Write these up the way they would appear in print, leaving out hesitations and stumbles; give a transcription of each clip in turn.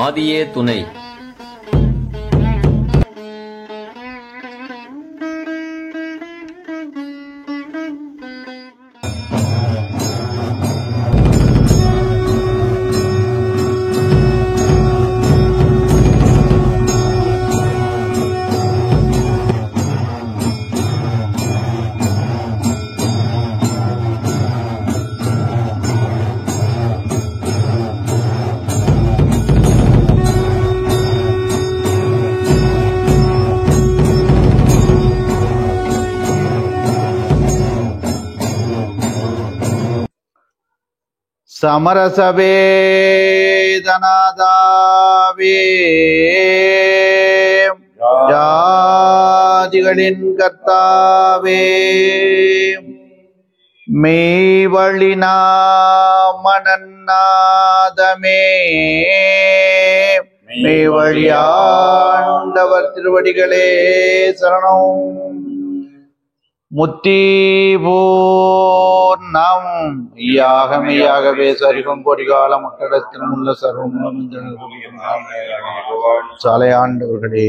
ஆதியே துணை. சமரசவேதனாதாவே ஜாதிகளின் கர்த்தாவே மெய்வழி நாமநன்னாதமே மெய்வழியாண்டவர் திருவடிகளே சரணம். முத்தி பூர்ணம் யாகமே சரிகம் பொறிகால மக்களிடத்திலும் உள்ள சர்வமும் சாலையாண்டவர்களே.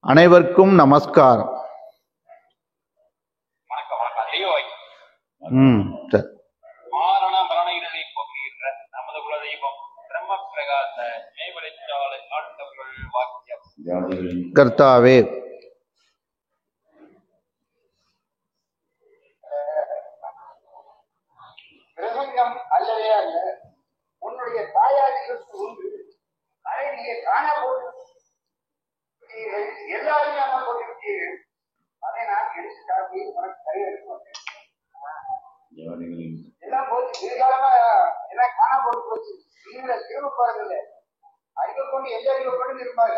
அனைவருக்கும் நமஸ்காரம். கர்த்தாவே, பிரசங்கம் அல்லவே அல்ல, உன்னுடைய தாயாரிலிருந்து ஒன்று அதை நீங்க காண போட்டுவிட்டீர்கள், எல்லாரும் காண போட்டுவிட்டீர்கள். அதை நான் எடுத்து காட்டி உனக்கு கையெழுத்து வந்தேன். எல்லாம் போச்சு, எதிர்காலமா எல்லாம் காண போட்டு போச்சு. நீங்கள திரும்ப பாருங்க, அறிவை கொண்டு எந்த அறிவை கொண்டு இருப்பாரு.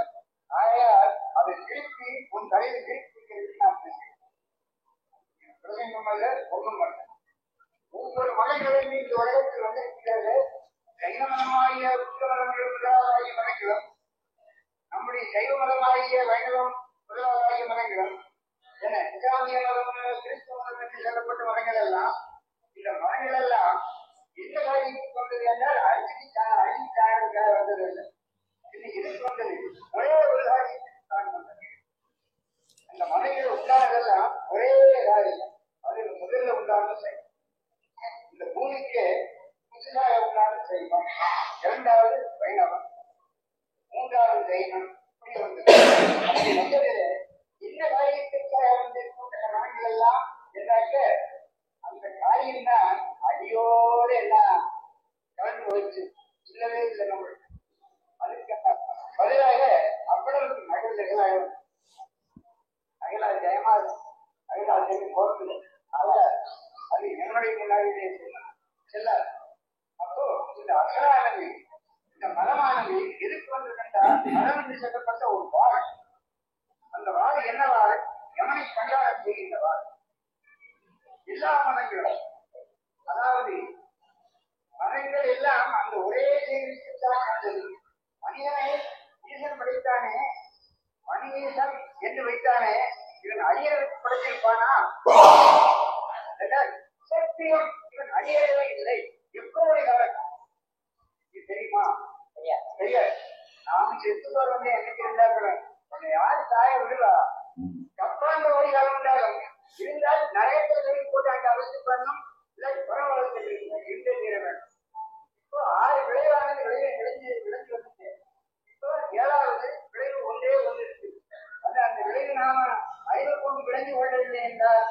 ஆகையால் அதை திருப்பி உன் தலையில் திருப்பி நான் பேசுகிறேன். பிரசங்கம் அல்ல, ஒன்றும் அல்ல. ஒவ்வொரு மலைகளையும் இந்த உலகத்தில் வந்திருக்கிறது. சைவமதமாகிய புத்தமதமாகிய மதங்களும், நம்முடைய சைவ மதமாகிய வைணவம் முதலாகிய மதங்களும், என இஸ்லாமிய மதம், கிறிஸ்துவ மதம் என்று சொல்லப்பட்ட மதங்கள் எல்லாம், இந்த மதங்கள் எல்லாம் எந்த காரியத்துக்கு வந்தது என்றால் அழிச்சாருக்காக வந்தது இல்லை. இன்னைக்கு இதுக்கு வந்தது ஒரே ஒரு காரியத்துக்கு தான் வந்தது. அந்த மதங்கள் உண்டானதெல்லாம் ஒரே காரியம். அதில் முதல்ல உண்டான செயல் இந்த பூமிக்கு புதுசாக உண்டான செய்வம், இரண்டாவது வைணவம், மூன்றாவது தெய்வம். இப்படி வந்தது. அப்படி வந்ததில் இந்த காரியத்திற்காக வந்து மனங்கள் எல்லாம் என்றாக்க அந்த காரியம் தான் அடியோடு எல்லாம் கலந்து போயிடுச்சு. இல்லவே இல்லை நம்மளுக்கு. அதுக்கு பதிலாக அவ்வளவு நகல் அகிலாது ஜெயமாது அகிலாது ஜெயம் போகிறது. அது என்னுடைய முன்னாடியே செல்ல. அப்போ இந்த அகரானது, இந்த மதமானது எதுக்கு வந்ததுன்னா, மதம் என்று சொல்லப்பட்ட ஒரு வாழ். அந்த வாழ் என்ன வாழ்? எமனை கண்டாரம் செய்கின்ற வாழ். எல்லா மதங்களும், அதாவது மதங்கள் எல்லாம் அந்த ஒரே செய்தித்தான் வந்தது. மனிதனை ஈசன் படைத்தானே, மணிஈசன் என்று வைத்தானே, இவன் அடியருக்கு படைத்திருப்பானா? சத்தியம், இவன் அடியவே இல்லை. எப்போது காரணம் இது தெரியுமா? தெரியாது. நாம செத்துப்பார் வந்து என்னைக்கு இருந்தாக்கிறேன், உன்னை யாரு தாய விடுவா? தப்பாந்த ஒரு காலம் உண்டாகும். இருந்தால் நரகத்தில் சொல்லி போட்டு அங்க அவசியம் பண்ணும். இல்லை புறவளத்தில் இருந்தே தீர வேண்டும். இப்போ 6 விளைவானது விளைஞ்சு வந்துச்சு. இப்போ 7வது விளைவு ஒன்றே ஒன்று இருக்கு. அந்த விளைவு நாம அறிவை கொண்டு விளைஞ்சு கொள்ளவில்லை என்றால்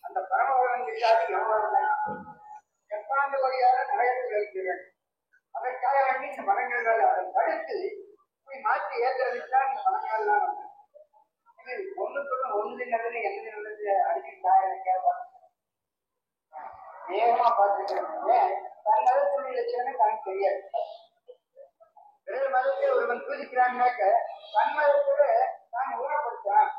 அந்த பரமவளம் இல்லாது எவ்வளவு எப்பாண்டு வழியாக நரகத்தில் வைக்க வேண்டும். அதற்காக வேண்டி இந்த மதங்கள் அதை தடுத்து போய் மாற்றி ஏற்றதுதான் இந்த மதங்கள் எல்லாம் வந்து இது ஒண்ணுக்குள்ள ஒன்று நல்லது என்ன நல்லது அடிச்சு வேகமா பார்த்துக்கிறோம். தன் மதத்துடைய லட்சணமே தனக்கு தெரியாது. வேறு மதத்தை ஒருவன் பூஜிக்கிறான்னாக்க தன் மதத்துல தான் ஊனப்படுத்தான்.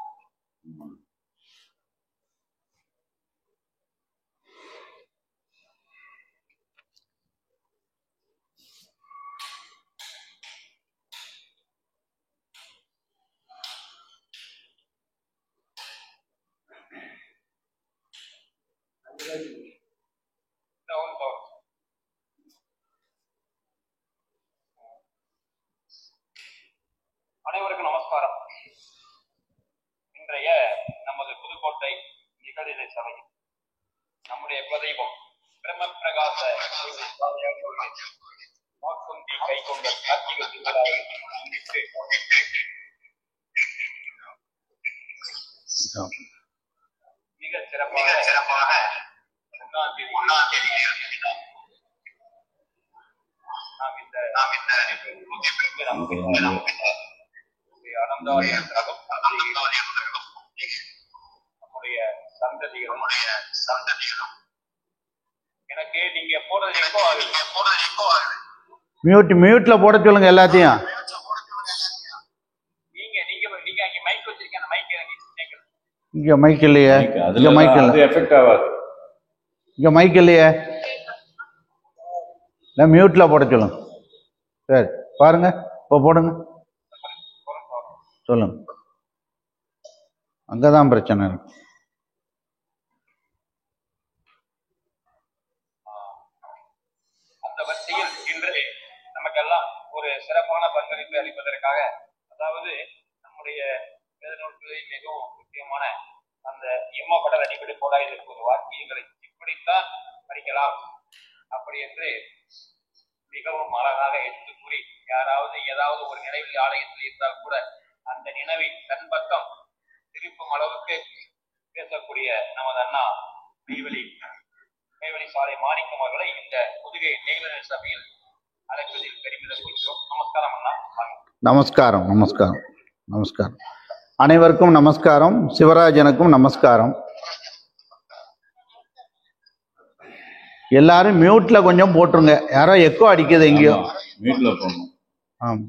வாக்குந்தி கை கொண்ட கார்த்திகை திருவிழாவை முன்னிட்டு மிக சிறப்பாக 1ஆம் தேதி நாம் இந்த நம்முடைய சந்ததிகளும் எனக்கு நீங்க போடுறது எக்கோ ஆகுது. மியூட்ல போட சொல்லுங்க எல்லாத்தையும். நீங்க நீங்க நீங்க அங்க மைக் வச்சிருக்கீங்க, மைக் இங்க மைக் இல்லையே. இங்க மைக் இல்ல, எஃபெக்ட் ஆகாது. இங்க மைக் இல்லையே. மியூட்ல போட சொல்லுங்க. சரி பாருங்க, இப்போ போடுங்க, சொல்லுங்க. அங்கதான் பிரச்சனை இருக்கு. அந்த வரிசையில் இன்று நமக்கெல்லாம் ஒரு சிறப்பான பங்களிப்பை அளிப்பதற்காக, அதாவது நம்முடைய வேத நூல்களில் மிகவும் முக்கியமான அந்த இம்மப்படல் அடிப்படை போடாக இருக்கும் வாக்கியங்களை இப்படித்தான் படிக்கலாம் அப்படி என்று மிகவும் அழகாக எடுத்து கூறி, யாராவது ஏதாவது ஒரு நினைவில் ஆலயத்தில் இருந்தால் கூட அந்த நினைவை தன் பக்கம் திருப்பும் அளவுக்கு பேசக்கூடிய நமது அண்ணா கைவழி சாலை மாணிக்கம் அவர்களை இந்த புதுகை நெய்வேலி சபையில் அழைப்பதில் பெருமிதம் கொள்கிறோம். நமஸ்காரம் அண்ணா. நமஸ்காரம், நமஸ்காரம், நமஸ்காரம். அனைவருக்கும் நமஸ்காரம். சிவராஜனுக்கும் நமஸ்காரம். எல்லாரும் மியூட்ல கொஞ்சம் போட்டுருங்க. யாரோ எக்கோ அடிக்குது எங்கேயோ. மியூட்ல போடணும். ஆமா,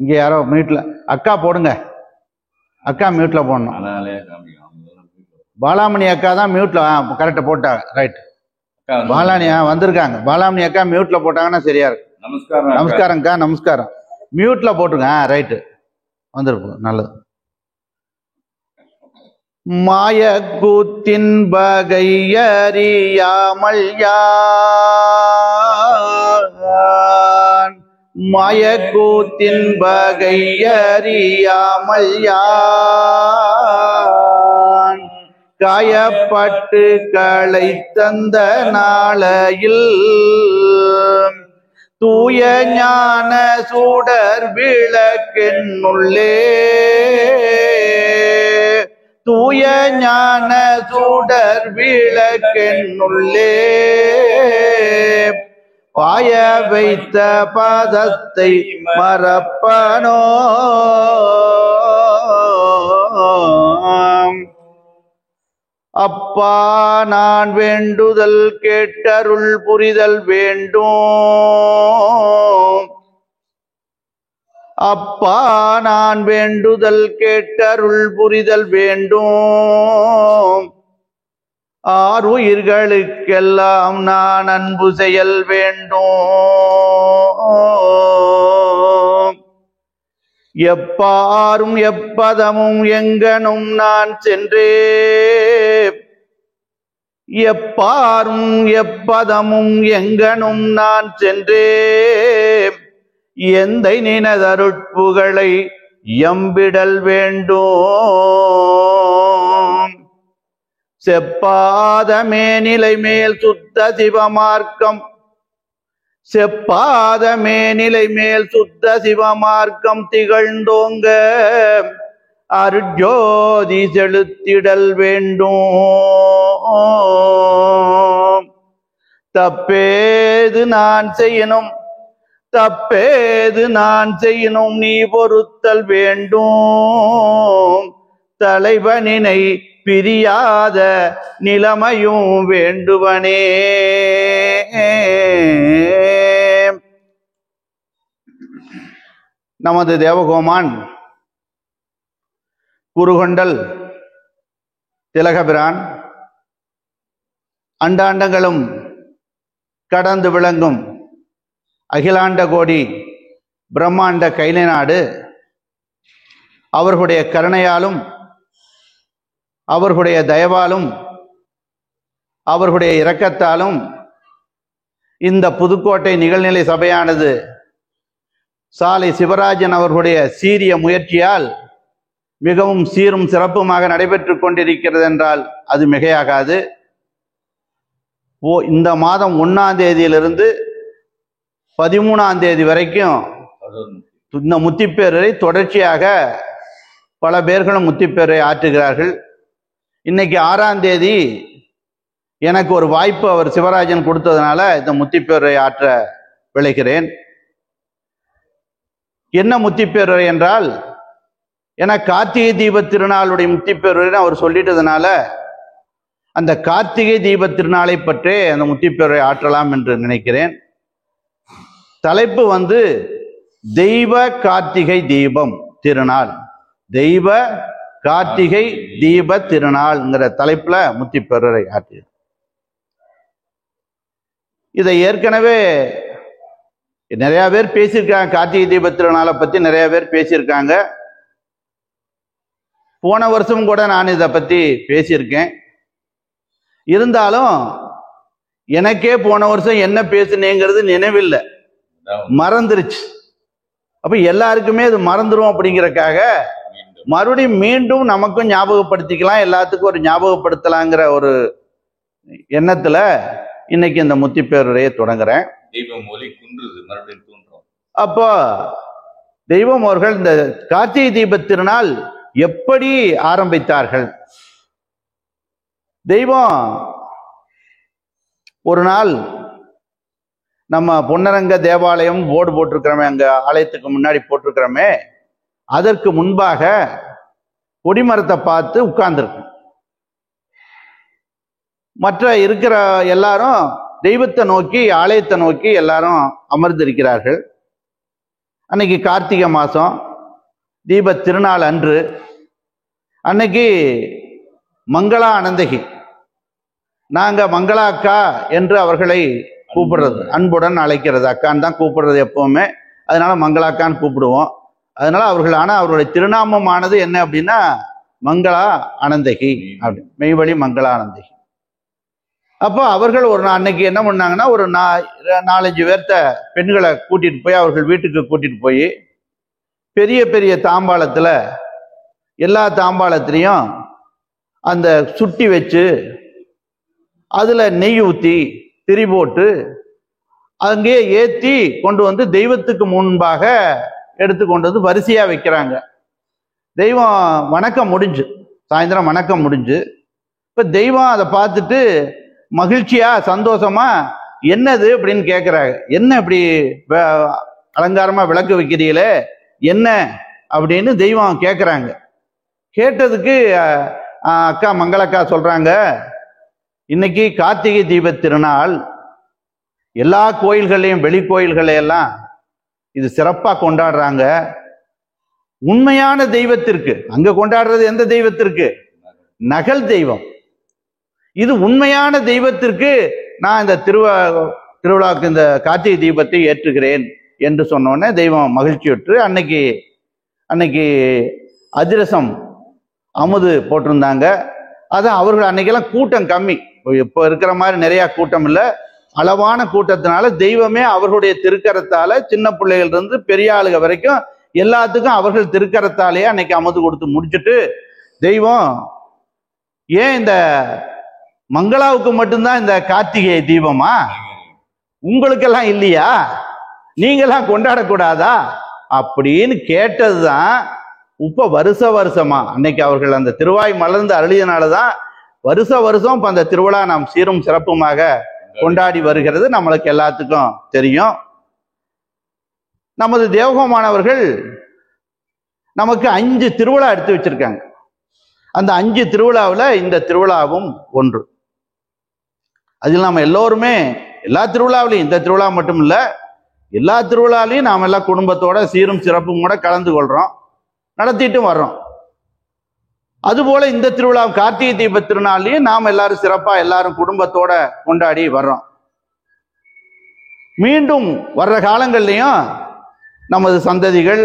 இங்க யாரோ மியூட்ல. அக்கா போடுங்க, அக்கா மியூட்ல போடணும். பாலாமணி அக்கா தான் மியூட்ல. கரெக்டா போட்டாங்க. ரைட். பாலாமணி வந்திருக்காங்க. பாலாமணி அக்கா மியூட்ல போட்டாங்கன்னா சரியா இருக்கு. நமஸ்காரம். நமஸ்காரம்க்கா, நமஸ்காரம். மியூட்ல போட்டுருங்க. ரைட்டு, வந்துருப்போம். நல்லது. மாயக்கூத்தின் வகையறியாமல் யான், மாயக்கூத்தின் வகையறியாமல் யான், காயப்பட்டு களை தந்த நாளையில் தூய ஞான சூடர் விளக்கென்னுள்ளே, தூய ஞான சூடர் விளக்கென்னுள்ளே பாய வைத்த பாதத்தை மறப்பனோ. அப்பா நான் வேண்டுதல் கேட்டருள் புரிதல் வேண்டும். அப்பா நான் வேண்டுதல் கேட்டருள் புரிதல் வேண்டும். ஆறுயிர்களுக்கெல்லாம் நான் அன்பு செயல் வேண்டும். எப்பாரும் எப்பதமும் எங்கனும் நான் சென்றே, எப்பாரும் எப்பதமும் எங்கனும் நான் சென்றே எந்தை நினதருட்புகளை எம்பிடல் வேண்டும். செப்பாத மேனிலை மேல் சுத்த சிவமார்க்கம், செப்பாத மேனிலை மேல் சுத்த சிவமார்க்கம் திகழ்ந்தோங்க அருட்ஜோதி செலுத்திடல் வேண்டும். தப்பேது நான் செய்யணும், தப்பேது நான் செய்யணும் நீ பொறுத்தல் வேண்டும். தலைவனினை பிரியாத நிலைமையும் வேண்டுவனே. நமது தேவகோமான் குருகொண்டல் திலகபிரான் அண்டாண்டங்களும் கடந்து விளங்கும் அகிலாண்ட கோடி பிரம்மாண்ட கைலை நாடு அவர்களுடைய கருணையாலும் அவர்களுடைய தயவாலும் அவர்களுடைய இரக்கத்தாலும் இந்த புதுக்கோட்டை நிகழ்நிலை சபையானது சாலை சிவராஜன் அவர்களுடைய சீரிய முயற்சியால் மிகவும் சீரும் சிறப்புமாக நடைபெற்று கொண்டிருக்கிறது என்றால் அது மிகையாகாது. இந்த மாதம் 1ஆம் தேதியிலிருந்து 13ஆம் தேதி வரைக்கும் இந்த முத்திப்பேரரை தொடர்ச்சியாக பல பேர்களும் முத்திப்பேரை ஆற்றுகிறார்கள். இன்னைக்கு 6ஆம் தேதி எனக்கு ஒரு வாய்ப்பு அவர் சிவராஜன் கொடுத்ததுனால இந்த முத்திப்பேரை ஆற்ற விளைகிறேன். என்ன முத்திப்பேரரை என்றால், ஏன்னா கார்த்திகை தீப திருநாளுடைய முத்திப்பேரரை அவர் சொல்லிட்டதுனால அந்த கார்த்திகை தீப திருநாளை பற்றி அந்த முத்திப்பேரரை ஆற்றலாம் என்று நினைக்கிறேன். தலைப்பு தெய்வ கார்த்திகை தீபம் திருநாள், தெய்வ கார்த்திகை தீப திருநாள்ங்கிற தலைப்புல முத்திப்பேரரை ஆற்று. இதை ஏற்கனவே நிறைய பேர் பேசியிருக்காங்க. கார்த்திகை தீப திருநாளை பத்தி நிறைய பேர் பேசியிருக்காங்க. போன வருஷம் கூட நான் இதை பத்தி பேசியிருக்கேன். இருந்தாலும் எனக்கே போன வருஷம் என்ன பேசுனேங்கிறது நினைவில்லை, மறந்துருச்சு. அப்ப எல்லாருக்குமே இது மறந்துடும் அப்படிங்கிறக்காக மறுபடியும் மீண்டும் நமக்கும் ஞாபகப்படுத்திக்கலாம், எல்லாத்துக்கும் ஒரு ஞாபகப்படுத்தலாங்கிற ஒரு எண்ணத்துல இன்னைக்கு இந்த முத்திப்பேரரையை தொடங்குறேன். தெய்வம் ஒலி குன்றுது, மறுபடியும் தூண்டுறோம். அப்போ தெய்வம் அவர்கள் இந்த கார்த்திகை தீப திருநாள் எப்படி ஆரம்பித்தார்கள்? தெய்வம் ஒரு நாள் நம்ம பொன்னரங்க தேவாலயம் போர்டு போட்டிருக்கிறோமே, அங்க ஆலயத்துக்கு முன்னாடி போட்டிருக்கிறோமே, அதற்கு முன்பாக கொடிமரத்தை பார்த்து உட்கார்ந்துருக்கு. மற்ற இருக்கிற எல்லாரும் தெய்வத்தை நோக்கி, ஆலயத்தை நோக்கி எல்லாரும் அமர்ந்திருக்கிறார்கள். அன்னைக்கு கார்த்திகை மாசம் தீப திருநாள் அன்று. அன்னைக்கு மங்களா அனந்தகி, நாங்க மங்களா அக்கா என்று அவர்களை கூப்பிடுறது, அன்புடன் அழைக்கிறது, அக்கான்னு தான் கூப்பிடுறது எப்பவுமே. அதனால மங்களாக்கான்னு கூப்பிடுவோம். அதனால அவர்களுடைய திருநாமமானது என்ன அப்படின்னா மங்களா அனந்தகி அப்படி, மெய்வழி மங்களா அனந்தகி. அப்போ அவர்கள் ஒரு அன்னைக்கு என்ன பண்ணாங்கன்னா, ஒரு 4-5 பேர்த்த பெண்களை கூட்டிட்டு போய் அவர்கள் வீட்டுக்கு கூட்டிட்டு போய் பெரிய பெரிய தாம்பாளத்துல, எல்லா தாம்பாளத்திலையும் அந்த சுட்டி வச்சு அதுல நெய் ஊத்தி திரி போட்டு அங்கேயே ஏற்றி கொண்டு தெய்வத்துக்கு முன்பாக எடுத்து கொண்டு வரிசையா வைக்கிறாங்க. தெய்வம் வணக்கம் முடிஞ்சு, சாயந்தரம் வணக்கம் முடிஞ்சு, இப்ப தெய்வம் அதை பார்த்துட்டு மகிழ்ச்சியா சந்தோஷமா என்னது அப்படின்னு கேட்கிறாங்க. என்ன இப்படி அலங்காரமா விளக்கு வைக்கிறீங்களே, என்ன அப்படின்னு தெய்வம் கேட்குறாங்க. கேட்டதுக்கு அக்கா மங்களக்கா சொல்றாங்க, இன்னைக்கு கார்த்திகை தீப திருநாள், எல்லா கோயில்களையும் வெளி கோயில்களையெல்லாம் இது சிறப்பா கொண்டாடுறாங்க. உண்மையான தெய்வத்திற்கு அங்க கொண்டாடுறது எந்த தெய்வத்திற்கு? நகல் தெய்வம். இது உண்மையான தெய்வத்திற்கு நான் இந்த திருவிழாவுக்கு இந்த கார்த்திகை தீபத்தை ஏற்றுகிறேன் என்று சொன்னோன்னே தெய்வம் மகிழ்ச்சியுற்று அன்னைக்கு அதிரசம் அமுது போட்டிருந்தாங்க. அதான் அவர்கள் அன்னைக்கெல்லாம் கூட்டம் கம்மி, இப்போ இருக்கிற மாதிரி நிறைய கூட்டம் இல்லை, அளவான கூட்டத்தினால தெய்வமே அவர்களுடைய திருக்கரத்தால சின்ன பிள்ளைகள் இருந்து பெரிய ஆளுக வரைக்கும் எல்லாத்துக்கும் அவர்கள் திருக்கரத்தாலேயே அன்னைக்கு அமுது கொடுத்து முடிச்சுட்டு, தெய்வம் ஏன் இந்த மங்களாவுக்கு மட்டும்தான் இந்த கார்த்திகை தீபமா, உங்களுக்கெல்லாம் இல்லையா, நீங்கெல்லாம் கொண்டாடக்கூடாதா அப்படின்னு கேட்டதுதான். இப்ப வருஷமா அன்னைக்கு அவர்கள் அந்த திருவாய் மலர்ந்து அருளியனாலதான் வருஷம் இப்ப அந்த திருவிழா நாம் சீரும் சிறப்புமாக கொண்டாடி வருகிறது. நம்மளுக்கு எல்லாத்துக்கும் தெரியும். நமது தேவகோமானவர்கள் நமக்கு 5 திருவிழா எடுத்து வச்சிருக்காங்க. அந்த 5 திருவிழாவில் இந்த திருவிழாவும் ஒன்று. அதில் நம்ம எல்லோருமே எல்லா திருவிழாவிலையும், இந்த திருவிழா மட்டும் இல்லை, எல்லா திருவிழாலையும் நாம் எல்லாம் குடும்பத்தோட சீரும் சிறப்பும் கூட கலந்து கொள்றோம், நடத்திட்டு வர்றோம். அதுபோல இந்த திருவிழா கார்த்திகை தீப திருநாளையும் நாம் எல்லாரும் சிறப்பா எல்லாரும் குடும்பத்தோட கொண்டாடி வர்றோம். மீண்டும் வர்ற காலங்கள்லையும் நமது சந்ததிகள்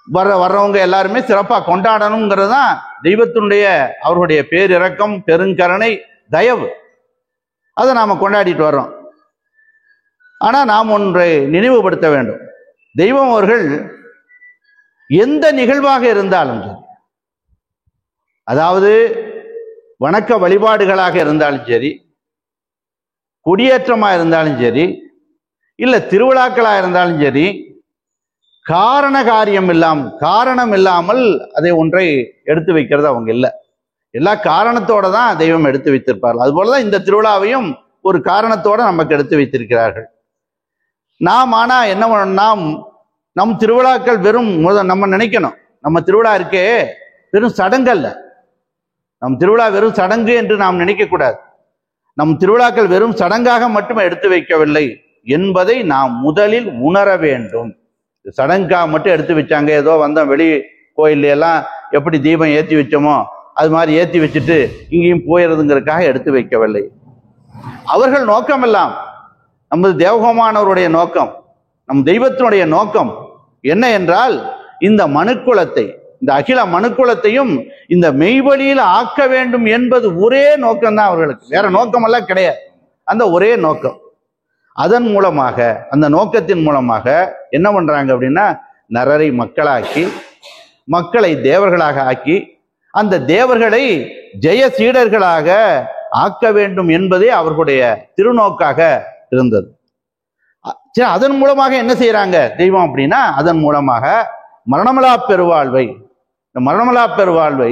வர்றவங்க எல்லாருமே சிறப்பா கொண்டாடணுங்கிறது தான் தெய்வத்தினுடைய அவர்களுடைய பேரிரக்கம், பெருங்கருணை, தயவு. அதை நாம கொண்டாடிட்டு வர்றோம். ஆனா நாம் ஒன்றை நினைவுபடுத்த வேண்டும். தெய்வம் அவர்கள் எந்த நிகழ்வாக இருந்தாலும் சரி, அதாவது வணக்க வழிபாடுகளாக இருந்தாலும் சரி, குடியேற்றமா இருந்தாலும் சரி, இல்ல திருவிழாக்களா இருந்தாலும் சரி, காரணம் இல்லாமல் அதை ஒன்றை எடுத்து வைக்கிறது அவங்க இல்லை. எல்லா காரணத்தோட தான் தெய்வம் எடுத்து வைத்திருப்பார்கள். அதுபோலதான் இந்த திருவிழாவையும் ஒரு காரணத்தோட நமக்கு எடுத்து வைத்திருக்கிறார்கள். ஆனா என்ன பண்ணணும், நம் திருவிழாக்கள் வெறும் நம்ம நினைக்கணும், நம்ம திருவிழா இருக்கே வெறும் சடங்கு அல்ல. நம் திருவிழா வெறும் சடங்கு என்று நாம் நினைக்க கூடாது. நம் திருவிழாக்கள் வெறும் சடங்காக மட்டும் எடுத்து வைக்கவில்லை என்பதை நாம் முதலில் உணர வேண்டும். சடங்காக மட்டும் எடுத்து வச்சாங்க, ஏதோ வந்தோம் வெளி கோயில் எல்லாம் எப்படி தீபம் ஏற்றி வச்சோமோ அது மாதிரி ஏற்றி வச்சுட்டு இங்கேயும் போயிடுறதுங்கிறதுக்காக எடுத்து வைக்கவில்லை. அவர்கள் நோக்கம் எல்லாம் நமது தேவகோமானவருடைய நோக்கம், நம் தெய்வத்தினுடைய நோக்கம் என்ன என்றால், இந்த மனுக்குலத்தை, இந்த அகில மனுக்குலத்தையும் இந்த மெய்வழியில் ஆக்க வேண்டும் என்பது ஒரே நோக்கம்தான் அவர்களுக்கு. வேற நோக்கமெல்லாம் கிடையாது. அந்த ஒரே நோக்கம். அதன் மூலமாக, அந்த நோக்கத்தின் மூலமாக என்ன பண்றாங்க அப்படின்னா, நரரை மக்களாக்கி, மக்களை தேவர்களாக ஆக்கி, அந்த தேவர்களை ஜெய சீடர்களாக ஆக்க வேண்டும் என்பதே அவர்களுடைய திருநோக்காக இருந்தது. சரி, அதன் மூலமாக என்ன செய்யறாங்க தெய்வம் அப்படின்னா, அதன் மூலமாக மரணமிலா பெருவாழ்வை, இந்த மரணமிலா பெருவாழ்வை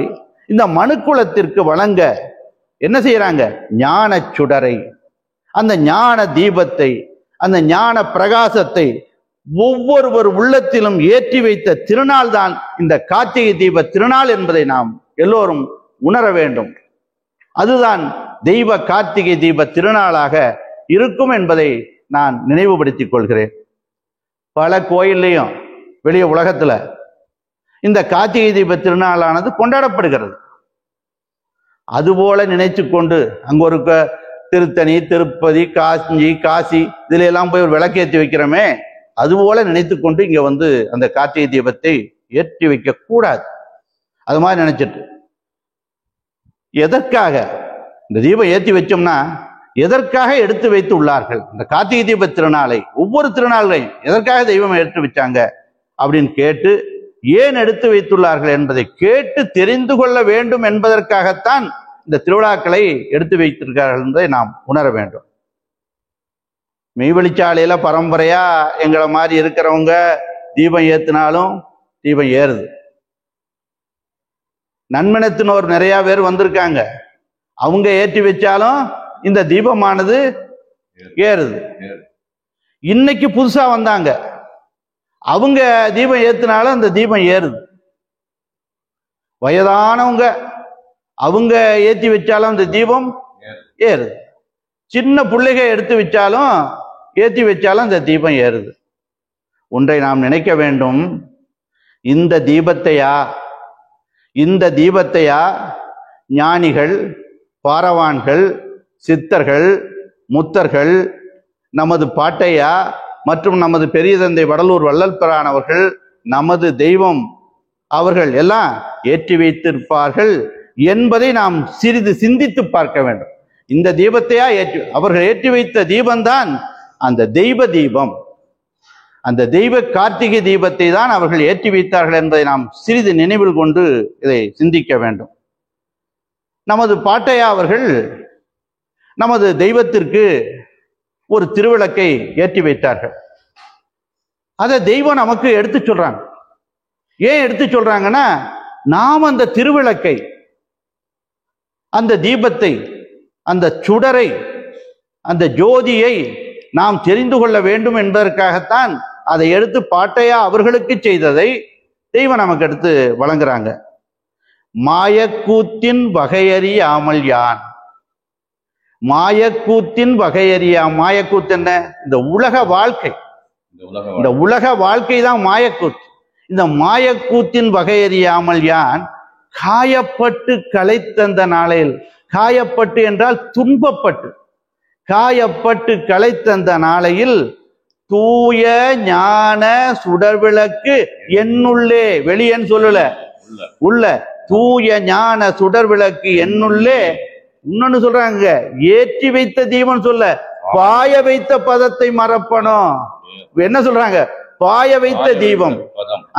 இந்த மனுக்குலத்திற்கு வழங்க என்ன செய்யறாங்க, ஞான சுடரை, அந்த ஞான தீபத்தை, அந்த ஞான பிரகாசத்தை ஒவ்வொருவர் உள்ளத்திலும் ஏற்றி வைத்த திருநாள் தான் இந்த கார்த்திகை தீப திருநாள் என்பதை நாம் எல்லோரும் உணர வேண்டும். அதுதான் தெய்வ கார்த்திகை தீப திருநாளாக இருக்கும் என்பதை நான் நினைவுபடுத்திக் கொள்கிறேன். பல கோயில்லையும் வெளிய உலகத்துல இந்த கார்த்திகை தீப திருநாளானது கொண்டாடப்படுகிறது. அதுபோல நினைத்து கொண்டு அங்க ஒரு திருத்தணி, திருப்பதி, காசி இதுல எல்லாம் போய் ஒரு விளக்கேற்றி வைக்கிறோமே, அதுபோல நினைத்து கொண்டு இங்க வந்து அந்த கார்த்திகை தீபத்தை ஏற்றி வைக்க கூடாது. அது மாதிரி நினைச்சிட்டு எதற்காக இந்த தீபம் ஏற்றி வச்சோம்னா, எதற்காக எடுத்து வைத்து உள்ளார்கள் இந்த கார்த்திகை தீப திருநாளை, ஒவ்வொரு திருநாளையும் எதற்காக தெய்வம் எடுத்து வச்சாங்க அப்படின்னு கேட்டு, ஏன் எடுத்து வைத்துள்ளார்கள் என்பதை கேட்டு தெரிந்து கொள்ள வேண்டும் என்பதற்காகத்தான் இந்த திருவிழாக்களை எடுத்து வைத்திருக்கிறார்கள் என்பதை நாம் உணர வேண்டும். மெய்வெளிச்சாலையில பரம்பரையா எங்களை மாதிரி இருக்கிறவங்க தீபம் ஏத்தினாலும் தீபம் ஏறுது. நன்மனத்தினோர் நிறைய பேர் வந்திருக்காங்க, அவங்க ஏற்றி வச்சாலும் இந்த தீபமானது ஏறுது. இன்னைக்கு புதுசா வந்தாங்க, அவங்க தீபம் ஏத்தினாலும் அந்த தீபம் ஏறுது. வயதானவங்க அவங்க ஏற்றி வச்சாலும் அந்த தீபம் ஏறுது. சின்ன பிள்ளைகள் எடுத்து வச்சாலும் ஏற்றி வச்சாலும் அந்த தீபம் ஏறுது. ஒன்றை நாம் நினைக்க வேண்டும், இந்த தீபத்தையா ஞானிகள், பாரவான்கள், சித்தர்கள், முத்தர்கள், நமது பாட்டையா மற்றும் நமது பெரிய தந்தை வடலூர் வள்ளல் பிரானவர்கள், நமது தெய்வம் அவர்கள் எல்லாம் ஏற்றி வைத்திருப்பார்கள் என்பதை நாம் சிறிது சிந்தித்து பார்க்க வேண்டும். இந்த தீபத்தையா அவர்கள் ஏற்றி வைத்த தீபம்தான் அந்த தெய்வ தீபம், அந்த தெய்வ கார்த்திகை தீபத்தை தான் அவர்கள் ஏற்றி வைத்தார்கள் என்பதை நாம் சிறிது நினைவில் கொண்டு இதை சிந்திக்க வேண்டும். நமது பாட்டையா அவர்கள் நமது தெய்வத்திற்கு ஒரு திருவிளக்கை ஏற்றி வைத்தார்கள். அதை தெய்வம் நமக்கு எடுத்து சொல்றாங்க. ஏன் எடுத்து சொல்றாங்கன்னா, நாம் அந்த திருவிளக்கை, அந்த தீபத்தை, அந்த சுடரை, அந்த ஜோதியை நாம் தெரிந்து கொள்ள வேண்டும் என்பதற்காகத்தான் அதை எடுத்து பாட்டையா அவர்களுக்கு செய்ததை தெய்வம் நமக்கு எடுத்து வழங்குறாங்க. மாயக்கூத்தின் வகையறியாமல் யான், மாயக்கூத்தின் வகையறியா, மாயக்கூத்து என்ன, இந்த உலக வாழ்க்கை, இந்த உலக வாழ்க்கை தான் மாயக்கூத்து. இந்த மாயக்கூத்தின் வகையறியாமல் யான் காயப்பட்டு களைத்தந்த நாளையில், காயப்பட்டு என்றால் துன்பப்பட்டு, காயப்பட்டு களைத்தந்த நாளையில் தூய ஞான சுடர்விளக்கு என்னுள்ளே, வெளியேன்னு சொல்லல, உள்ள தூய ஞான சுடர்விளக்கு என்னுள்ளே. இன்னொன்னு சொல்றாங்க, ஏற்றி வைத்த தீபம் சொல்ல, பாய வைத்த பதத்தை மறப்பணும். என்ன சொல்றாங்க, பாய வைத்த தீபம்.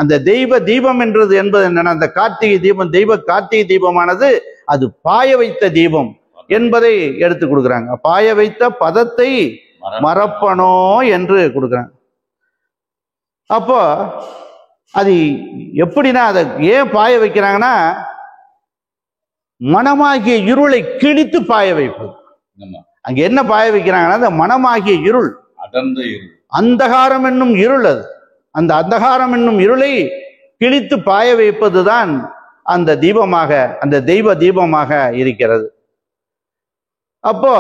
அந்த தெய்வ தீபம் என்பது என்னன்னா, அந்த கார்த்திகை தீபம், தெய்வ கார்த்திகை தீபமானது அது பாய வைத்த தீபம். என்பதை எடுத்து கொடுக்குறாங்க. பாய வைத்த பதத்தை மறப்பனோ என்று கொடுக்குறாங்க. அப்போ அது எப்படின்னா, அதை ஏன் பாய வைக்கிறாங்கன்னா, மனமாகிய இருளை கிழித்து பாய வைப்பது. அங்க என்ன பாய வைக்கிறாங்கன்னா, அந்த மனமாகிய இருள், அந்தகாரம் என்னும் இருள், அது அந்த அந்தகாரம் என்னும் இருளை கிழித்து பாய வைப்பதுதான் அந்த தீபமாக, அந்த தெய்வ தீபமாக இருக்கிறது. அப்போ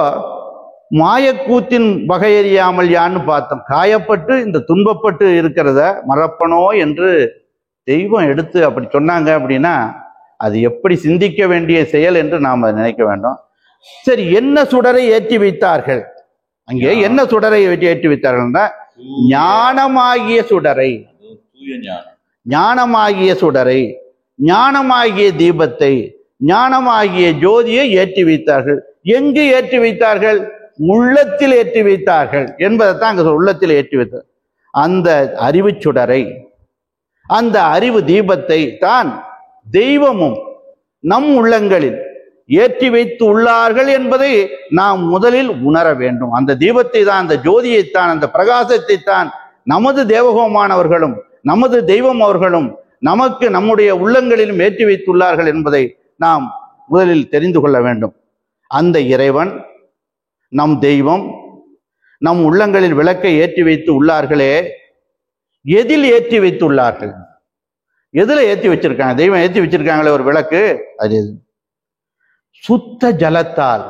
மாயக்கூத்தின் வகையறியாமல் யான்னு பார்த்தோம். காயப்பட்டு இந்த துன்பப்பட்டு இருக்கிறத மறப்பனோ என்று தெய்வம் எடுத்து அப்படி சொன்னாங்க அப்படின்னா, அது எப்படி சிந்திக்க வேண்டிய செயல் என்று நாம் நினைக்க வேண்டும். சரி, என்ன சுடரை ஏற்றி வைத்தார்கள்? அங்கே என்ன சுடரை ஏற்றி வைத்தார்கள்னா, ஞானமாகிய சுடரை, ஞானமாகிய சுடரை, ஞானமாகிய தீபத்தை, ஞானமாகிய ஜோதியை ஏற்றி வைத்தார்கள். எங்கு ஏற்றி வைத்தார்கள்? உள்ளத்தில் ஏற்றி வைத்தார்கள் என்பதைத்தான் அங்க உள்ளத்தில் ஏற்றி வைத்தார். அந்த அறிவு சுடரை, அந்த அறிவு தீபத்தை தான் தெய்வமும் நம் உள்ளங்களில் ஏற்றி வைத்து உள்ளார்கள் என்பதை நாம் முதலில் உணர வேண்டும். அந்த தீபத்தை தான், அந்த ஜோதியைத்தான், அந்த பிரகாசத்தை தான் நமது தேவகோமானவர்களும் நமது தெய்வம் அவர்களும் நமக்கு நம்முடைய உள்ளங்களிலும் ஏற்றி வைத்துள்ளார்கள் என்பதை நாம் முதலில் தெரிந்து கொள்ள வேண்டும். அந்த இறைவன், நம் தெய்வம் நம் உள்ளங்களில் விளக்கை ஏற்றி வைத்து உள்ளார்களே, எதில் ஏற்றி வைத்துள்ளார்கள்? எதுல ஏற்றி வச்சிருக்காங்க? தெய்வம் ஏற்றி வச்சிருக்காங்களே ஒரு விளக்கு, அது சுத்த ஜலத்தால்.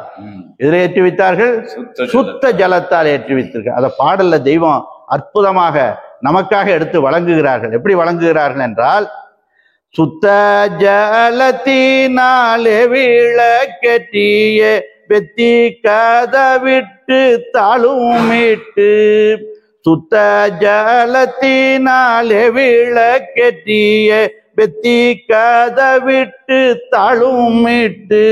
எதில் ஏற்றி வைத்தார்கள்? சுத்த ஜலத்தால் ஏற்றி வைத்திருக்க. அத பாடல்ல தெய்வம் அற்புதமாக நமக்காக எடுத்து வழங்குகிறார்கள். எப்படி வழங்குகிறார்கள் என்றால், சுத்த ஜலத்தினாலே விளக்கேற்றிய வெத்தி கதவிட்டு தாளுமிட்டு, சுத்த ஜலத்தினாலே விளக்கேற்றிய வெத்தி கதவிட்டு தாளுமிட்டு,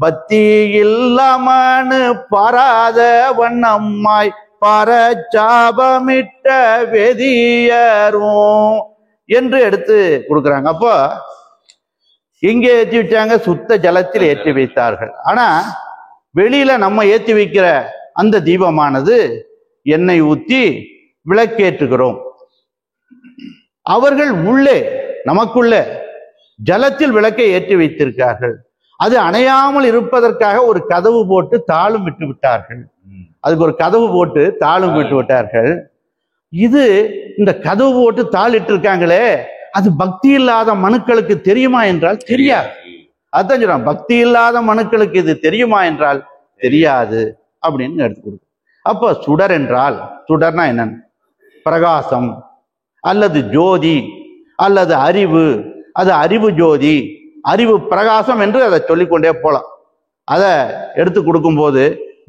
பக்தி இல்லாமனு பாராத வண்ணம்மாய் பரச்சாபமிட்ட வெதியரும் என்று எடுத்து கொடுக்குறாங்க. அப்போ இங்கே ஏற்றி வச்சாங்க, சுத்த ஜலத்தில் ஏற்றி வைத்தார்கள். ஆனா வெளியில நம்ம ஏற்றி வைக்கிற அந்த தீபமானது எண்ணெய் ஊற்றி விளக்கேற்றுகிறோம். அவர்கள் உள்ளே, நமக்குள்ள ஜலத்தில் விளக்கை ஏற்றி வைத்திருக்கார்கள். அது அணையாமல் இருப்பதற்காக ஒரு கதவு போட்டு தாளும் விட்டு விட்டார்கள். அதுக்கு ஒரு கதவு போட்டு தாளும் விட்டு விட்டார்கள். இது இந்த கதவு போட்டு தாள் இட்டு இருக்காங்களே, அது பக்தி இல்லாத மனுக்களுக்கு தெரியுமா என்றால் தெரியாது. அதான் சொல்றான், பக்தி இல்லாத மனுக்களுக்கு இது தெரியுமா என்றால் தெரியாது அப்படின்னு எடுத்து கொடுக்கும். அப்போ சுடர் என்றால், சுடர்னா என்னன்னு, பிரகாசம் அல்லது ஜோதி அல்லது அறிவு, அது அறிவு ஜோதி, அறிவு பிரகாசம் என்று அதை சொல்லிக்கொண்டே போலாம். அதை எடுத்து கொடுக்கும்போது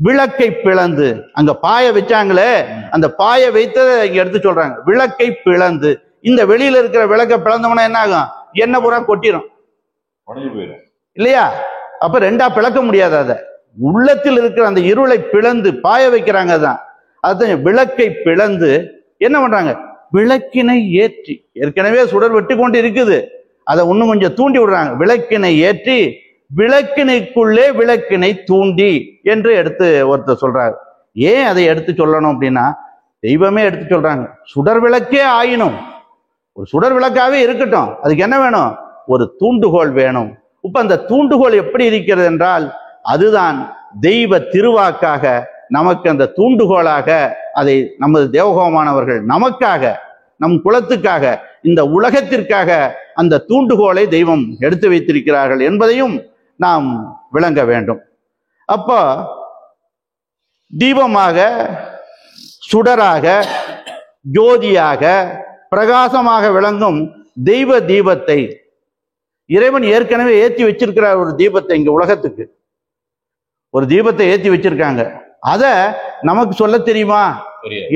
விளக்கை பிளந்து, அங்க பாய வச்சாங்களே, அந்த பாய வைத்ததை இங்க எடுத்து சொல்றாங்க, விளக்கை பிளந்து. இந்த வெளியில இருக்கிற விளக்கை பிளந்தோம்னா என்ன ஆகும்? எண்ணெய் பூரா கொட்டிடும் இல்லையா? அப்ப ரெண்டா பிளக்க முடியாது. அதை உள்ளத்தில் இருக்கிற அந்த இருளை பிளந்து பாய வைக்கிறாங்க. தான் அதுதான் விளக்கை பிளந்து என்ன பண்றாங்க? விளக்கினை ஏற்றி, ஏற்கனவே சுடர் வெட்டி கொண்டு இருக்குது, அதை இன்னும் கொஞ்சம் தூண்டி விடுறாங்க. விளக்கினை ஏற்றி விளக்கினைக்குள்ளே விளக்கினை தூண்டி என்று எடுத்து ஒருத்தர் சொல்றாரு. ஏன் அதை எடுத்து சொல்லணும் அப்படின்னா, தெய்வமே எடுத்து சொல்றாங்க, சுடர் விளக்கே ஆயினும் ஒரு சுடர் விளக்காவே இருக்கட்டும், அதுக்கு என்ன வேணும்? ஒரு தூண்டுகோல் வேணும். இப்ப அந்த தூண்டுகோல் எப்படி இருக்கிறது என்றால், அதுதான் தெய்வ திருவாக்காக நமக்கு அந்த தூண்டுகோலாக அதை நமது தேவகோமானவர்கள் நமக்காக, நம் குலத்துக்காக, இந்த உலகத்திற்காக அந்த தூண்டுகோலை தெய்வம் எடுத்து வைத்திருக்கிறார்கள் என்பதையும் நாம் விளங்க வேண்டும். அப்போ தீபமாக, சுடராக, ஜோதியாக, பிரகாசமாக விளங்கும் தெய்வ தீபத்தை இறைவன் ஏற்கனவே ஏற்றி வச்சிருக்கிறார். ஒரு தீபத்தை இங்க உலகத்துக்கு ஒரு தீபத்தை ஏற்றி வச்சிருக்காங்க. அத நமக்கு சொல்ல தெரியுமா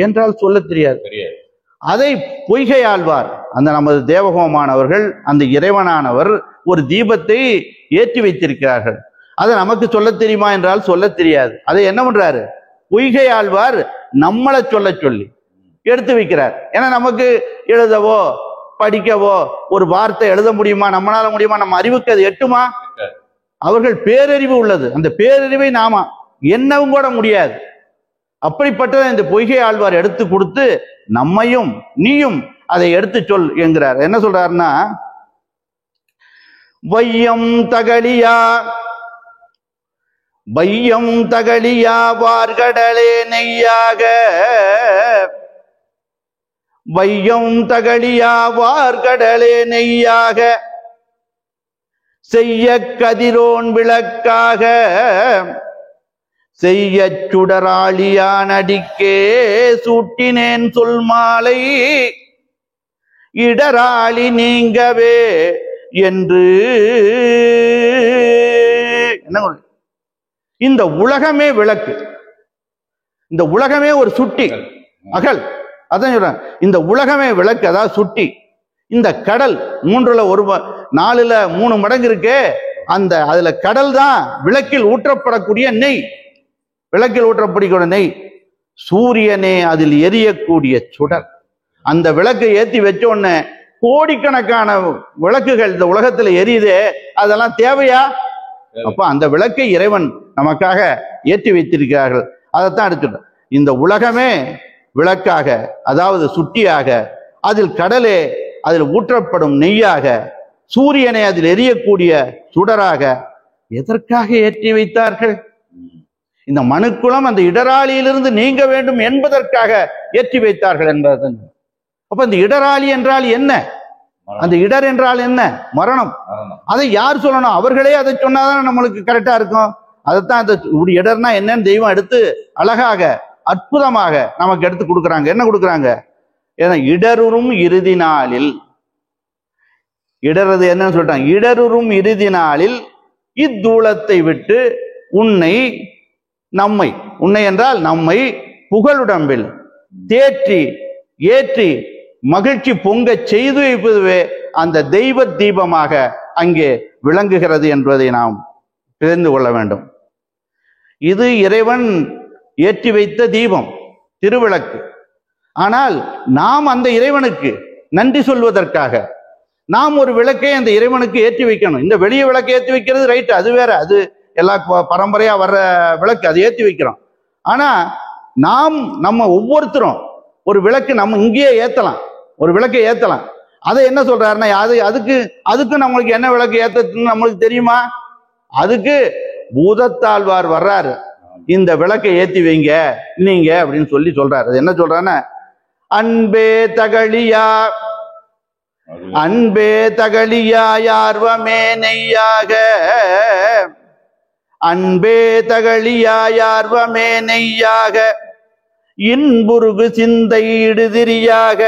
என்றால் சொல்ல தெரியாது. அதை பொய்கை ஆழ்வார், அந்த நமது தேவகோமானவர்கள், அந்த இறைவனானவர் ஒரு தீபத்தை ஏற்றி வைத்திருக்கிறார்கள். அதை நமக்கு சொல்ல தெரியுமா என்றால் சொல்ல தெரியாது. அதை என்ன பண்றாரு? பொய்கை ஆழ்வார் நம்மளை சொல்ல சொல்லி எடுத்து வைக்கிறார். ஏன்னா நமக்கு எழுதவோ படிக்கவோ ஒரு வார்த்தை எழுத முடியுமா? நம்மளால முடியுமா? நம்ம அறிவுக்கு அது எட்டுமா? அவர்கள் பேரறிவு உள்ளது. அந்த பேரறிவை நாம எண்ணவும் கூட முடியாது. அப்படிப்பட்ட இந்த பொய்கை ஆழ்வார் எடுத்து கொடுத்து நம்மையும் நீயும் அதை எடுத்து சொல் என்கிறார். என்ன சொல்றாருன்னா, வையம் தகழியா வார்கடலே நெய்யாக, வையம் தகழியா வார்கடலே நெய்யாக, செய்ய கதிரோன் விளக்காக, செய்ய சுடராளியான் அடிக்கே சூட்டினேன் சொல் மாலை, இடராளி நீங்கவே என்று. என்ன, இந்த உலகமே விளக்கு, இந்த உலகமே ஒரு சுட்டி அகல். அதான் சொல்றேன், இந்த உலகமே விளக்கு, அதாவது சுட்டி. இந்த கடல் 4ல் 3 மடங்கு இருக்கு. அதுல கடல் தான் விளக்கில் ஊற்றப்படக்கூடிய நெய், விளக்கில் ஊற்றப்படக்கூடிய நெய். சூரியனே அதில் எரியக்கூடிய சுடர். அந்த விளக்கை ஏற்றி வச்ச உடனே கோடிக்கணக்கான விளக்குகள் இந்த உலகத்துல எரியுதே, அதெல்லாம் தேவையா? அப்ப அந்த விளக்கை இறைவன் நமக்காக ஏற்றி வைத்திருக்கிறார்கள். அதைத்தான் எடுத்துட்டோம். இந்த உலகமே விளக்காக, அதாவது சுட்டியாக, அதில் கடலே அதில் ஊற்றப்படும் நெய்யாக, சூரியனை அதில் எரியக்கூடிய சுடராக எதற்காக ஏற்றி வைத்தார்கள்? இந்த மனுக்குலம் அந்த இடராளியிலிருந்து நீங்க வேண்டும் என்பதற்காக ஏற்றி வைத்தார்கள் என்பது. அப்ப இந்த இடராளி என்றால் என்ன? அந்த இடர் என்றால் என்ன? மரணம். அதை யார் சொல்லணும்? அவர்களே அதை சொன்னாதான் நம்மளுக்கு கரெக்டா இருக்கும். அதைத்தான் அந்த இடர்னா என்னன்னு தெய்வம் எடுத்து அழகாக அற்புதமாக நமக்கு எடுத்து கொடுக்குறாங்க. என்ன கொடுக்குறாங்க? ஏன்னா இடருறும் இறுதி நாளில், இடறது என்னன்னு சொல்லிட்டாங்க, இடருறும் இறுதி நாளில் இத்தூளத்தை விட்டு நம்மை என்றால் நம்மை புகழுடம்பில் தேற்றி ஏற்றி மகிழ்ச்சி பொங்க செய்து வைப்பதுவே அந்த தெய்வ தீபமாக அங்கே விளங்குகிறது என்பதை நாம் தெரிந்து கொள்ள வேண்டும். இது இறைவன் ஏற்றி வைத்த தீபம், திருவிளக்கு. ஆனால் நாம் அந்த இறைவனுக்கு நன்றி சொல்வதற்காக நாம் ஒரு விளக்கை அந்த இறைவனுக்கு ஏற்றி வைக்கணும். இந்த வெளிய விளக்கை ஏற்றி வைக்கிறது ரைட், அது வேற, அது எல்லா பரம்பரையா வர்ற விளக்கு, அதை ஏற்றி வைக்கிறோம். ஆனா நம்ம ஒவ்வொருத்தரும் ஒரு விளக்கு நம்ம இங்கேயே ஏத்தலாம், ஒரு விளக்கை ஏத்தலாம். அதை என்ன சொல்றாருன்னா, அதுக்கு நம்மளுக்கு என்ன விளக்கு ஏத்துன்னு நம்மளுக்கு தெரியுமா? அதுக்கு பூதத்தாழ்வார் வர்றாரு, இந்த விளக்கை ஏத்தி வைங்க நீங்க அப்படின்னு சொல்றாரு. அது என்ன சொல்றாருன்னா, அன்பே தகழியா யார்வமே நெய்யாக, அன்பே தகழியா யார்வமே நெய்யாக, இன்புருகு சிந்தை இடுதிரியாக,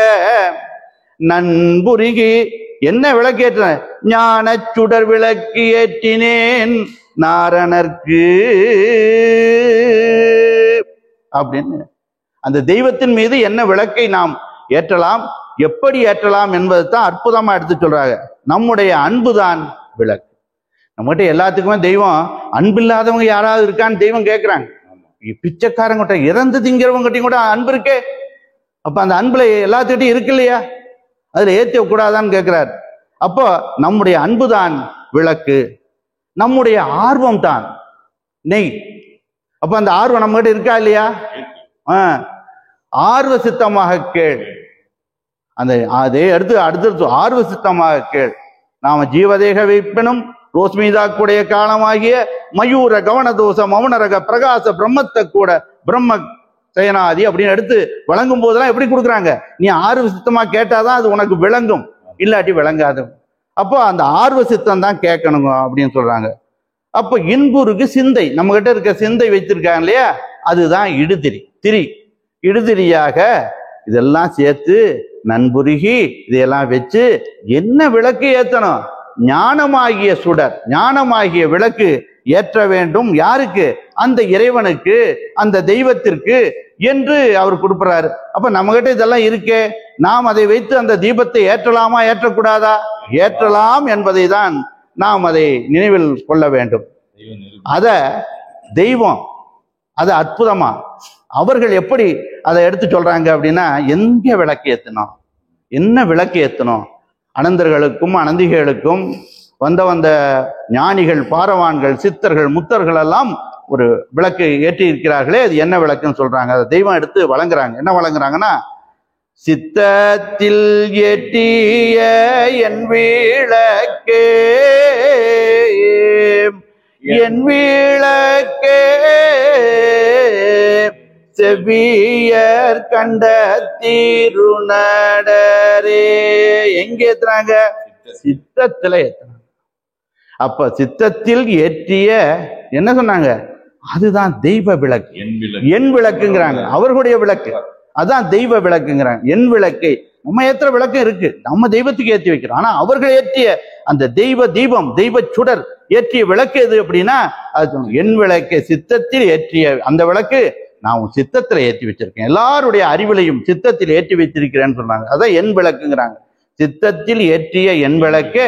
நண்புருகி என்ன விளக்கேற்ற ஞான சுடர் விளக்கு ஏற்றினேன் நாரணர்க்கு அப்படின்னு அந்த தெய்வத்தின் மீது என்ன விளக்கை நாம் ஏற்றலாம், எப்படி ஏற்றலாம் என்பது தான் அற்புதமா எடுத்து சொல்றாங்க. நம்முடைய அன்புதான் விளக்கு. நம்மகிட்ட எல்லாத்துக்குமே தெய்வம், அன்பில்லாதவங்க யாராவது இருக்கான்னு தெய்வம் கேட்கிறாங்க. பிச்சைக்காரங்கிட்ட, இறந்து திங்கிறவங்கிட்டையும் கூட அன்பு இருக்கே. அப்ப அந்த அன்புல எல்லாத்துக்கிட்டையும் இருக்கு இல்லையா? அதுல ஏற்ற கூடாதான்னு கேட்கிறார். அப்போ நம்முடைய அன்புதான் விளக்கு, நம்முடைய ஆர்வம் தான் நெய். அப்ப அந்த ஆர்வம் நம்ம கிட்ட இருக்கா இல்லையா? ஆர்வ சித்தமாக கேள். அதே அடுத்து ஆர்வ சித்தமாக கேள். நாம ஜீவதேக வைப்பினும் ரோஸ்மீதாக்குடைய காலமாகிய மயூர கவனதோஷ மௌனரக பிரகாச பிரம்மத்தை கூட பிரம்ம சயனாதி அப்படின்னு எடுத்து வழங்கும் போதெல்லாம் எப்படி கொடுக்குறாங்க? நீ ஆர்வ சித்தமா கேட்டாதான் அது உனக்கு விளங்கும், இல்லாட்டி விளங்காது. அப்போ அந்த ஆர்வ சித்தம் தான் கேட்கணுங்க அப்படின்னு சொல்றாங்க. அப்போ இன்புருக்கு சிந்தை, நம்ம கிட்ட இருக்க சிந்தை வைத்திருக்காங்க இல்லையா, அதுதான் இடுதிரியாக இதெல்லாம் சேர்த்து நண்புருகி இதையெல்லாம் வச்சு என்ன விளக்கு ஏற்றணும்? ஞானமாகிய சுடர், ஞானமாகிய விளக்கு ஏற்ற வேண்டும். யாருக்கு? அந்த இறைவனுக்கு, அந்த தெய்வத்திற்கு என்று அவர் கொடுக்கிறாரு. அப்ப நம்ம கிட்ட இதெல்லாம் இருக்கே, நாம் அதை வைத்து அந்த தீபத்தை ஏற்றலாமா ஏற்றக்கூடாதா? ஏற்றலாம் என்பதை தான் நாம் அதை நினைவில் கொள்ள வேண்டும். தெய்வம் அது அற்புதமா அவர்கள் எப்படி அதை எடுத்து சொல்றாங்க அப்படின்னா, எங்க விளக்கு ஏத்தணும், என்ன விளக்கு ஏத்தணும்? அனந்தர்களுக்கும் அனந்திகளுக்கும் வந்த ஞானிகள், பாரவான்கள், சித்தர்கள், முத்தர்கள் எல்லாம் ஒரு விளக்கு ஏற்றி இருக்கிறார்களே, அது என்ன விளக்குன்னு சொல்றாங்க. அதை தெய்வம் எடுத்து வழங்குறாங்க. என்ன வழங்குறாங்கன்னா, சித்தத்தில் ஏற்றிய என் விளக்கே, என் விளக்கே, செவ்வியர் கண்ட திருநடரே. எங்க ஏத்துறாங்க? சித்தத்துல ஏத்துறாங்க. அப்ப சித்தத்தில் ஏற்றிய என்ன சொன்னாங்க? அதுதான் தெய்வ விளக்கு, என் விளக்குங்கிறாங்க. அவர்களுடைய விளக்கு அதான் தெய்வ விளக்குங்கிறாங்க. என் விளக்கை நம்ம ஏத்துற விளக்கு இருக்கு, நம்ம தெய்வத்துக்கு ஏற்றி வைக்கிறோம். ஆனா அவர்கள் ஏற்றிய அந்த தெய்வ தீபம், தெய்வ சுடர் ஏற்றிய விளக்கு எது அப்படின்னா, அது என் விளக்கை சித்தத்தில் ஏற்றிய அந்த விளக்கு நான் சித்தத்துல ஏற்றி வச்சிருக்கேன், எல்லாருடைய அறிவிலையும் சித்தத்தில் ஏற்றி வைத்திருக்கிறேன்னு சொன்னாங்க. அதான் என் விளக்குங்கிறாங்க. சித்தத்தில் ஏற்றிய என் விளக்கு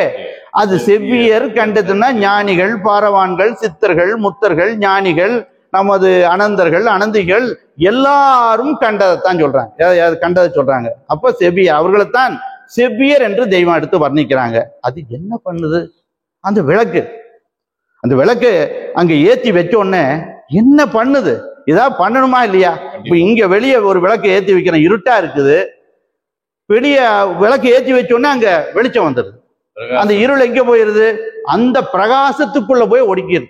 அது செவ்வியர் கண்டதுன்னா ஞானிகள், பாரவான்கள், சித்தர்கள், முத்தர்கள், ஞானிகள், நமது அனந்தர்கள், அனந்திகள் எல்லாரும் கண்டதைத்தான் சொல்றாங்க, கண்டதை சொல்றாங்க. அப்ப செவ்வியர், அவர்களைத்தான் செவ்வியர் என்று தெய்வம் எடுத்து வர்ணிக்கிறாங்க. அது என்ன பண்ணுது? அந்த விளக்கு, அந்த விளக்கு அங்க ஏற்றி வச்ச உடனே என்ன பண்ணுது? ஏதாவது பண்ணணுமா இல்லையா? இப்ப இங்க வெளியே ஒரு விளக்கு ஏற்றி வைக்கிறேன், இருட்டா இருக்குது, வெளியே விளக்கு ஏற்றி வச்ச உடனே அங்க வெளிச்சம் வந்துடுது. அந்த இருள் எங்க போயிருது? அந்த பிரகாசத்துக்குள்ள போய் ஒடுக்கிடுது.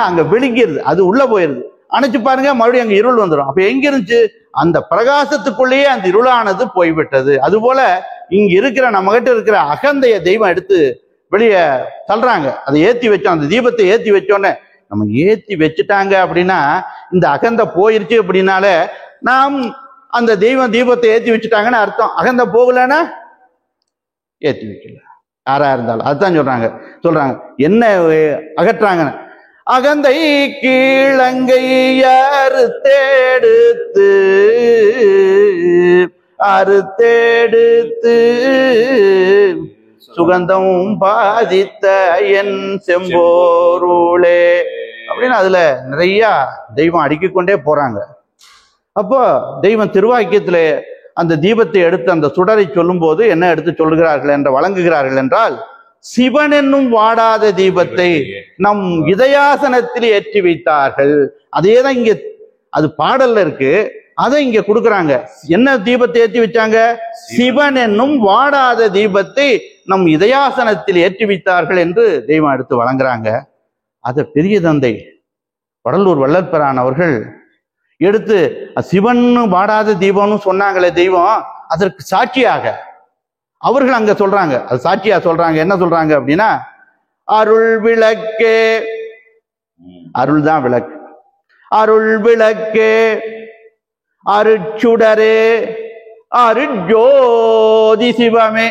அங்க விழுங்கிருது, அது உள்ள போயிருது. அணைச்சு பாருங்க, மறுபடியும் அங்க இருள் வந்துடும். அப்ப எங்க இருந்துச்சு? அந்த பிரகாசத்துக்குள்ளேயே அந்த இருளானது போய்விட்டது. அது போல இங்க இருக்கிற நம்ம கிட்ட இருக்கிற அகந்தைய தெய்வம் எடுத்து வெளியே தள்ளுறாங்க. அதை ஏத்தி வச்சோம், அந்த தீபத்தை ஏத்தி வச்சோன்னே, நம்ம ஏத்தி வச்சுட்டாங்க அப்படின்னா இந்த அகந்த போயிருச்சு அப்படின்னால நாம் அந்த தெய்வம் தீபத்தை ஏத்தி வச்சுட்டாங்கன்னு அர்த்தம். அகந்த போகலன்னா ஏத்தி வைக்கல, யாரா இருந்தாலும். அதுதான் சொல்றாங்க என்ன அகற்றாங்க? அகந்தை கீழங்கை அறுத்தெடுத்து சுகந்தம் பாதித்த என் செம்போருளே அப்படின்னு அதுல நிறைய தெய்வம் அடுக்கிக் கொண்டே போறாங்க. அப்போ தெய்வம் திருவாக்கியத்துல அந்த தீபத்தை எடுத்து அந்த சுடரை சொல்லும் போது என்ன எடுத்து சொல்கிறார்கள் என்ற வழங்குகிறார்கள் என்றால், சிவன் என்னும் வாடாத தீபத்தை நம் இதயாசனத்தில் ஏற்றி வைத்தார்கள். அதேதான் இங்க அது பாடல்ல இருக்கு, அதை இங்க கொடுக்குறாங்க. என்ன தீபத்தை ஏற்றி வச்சாங்க? சிவன் என்னும் வாடாத தீபத்தை நம் இதயாசனத்தில் ஏற்றி வைத்தார்கள் என்று தெய்வம் எடுத்து வழங்குறாங்க. அதை பெரிய தந்தை வடலூர் வள்ளற்பரான் அவர்கள் எடுத்து சிவன் வாடாத தீபம்னு சொன்னாங்களே தெய்வம், அதற்கு சாட்சியாக அவர்கள் அங்க சொல்றாங்க, அது சாட்சியா சொல்றாங்க. என்ன சொல்றாங்க அப்படின்னா, அருள் விளக்கே, அருள் தான் விளக்கு, அருள் விளக்கே, அருட்சுடரே, அருட்ஜோதி சிவமே.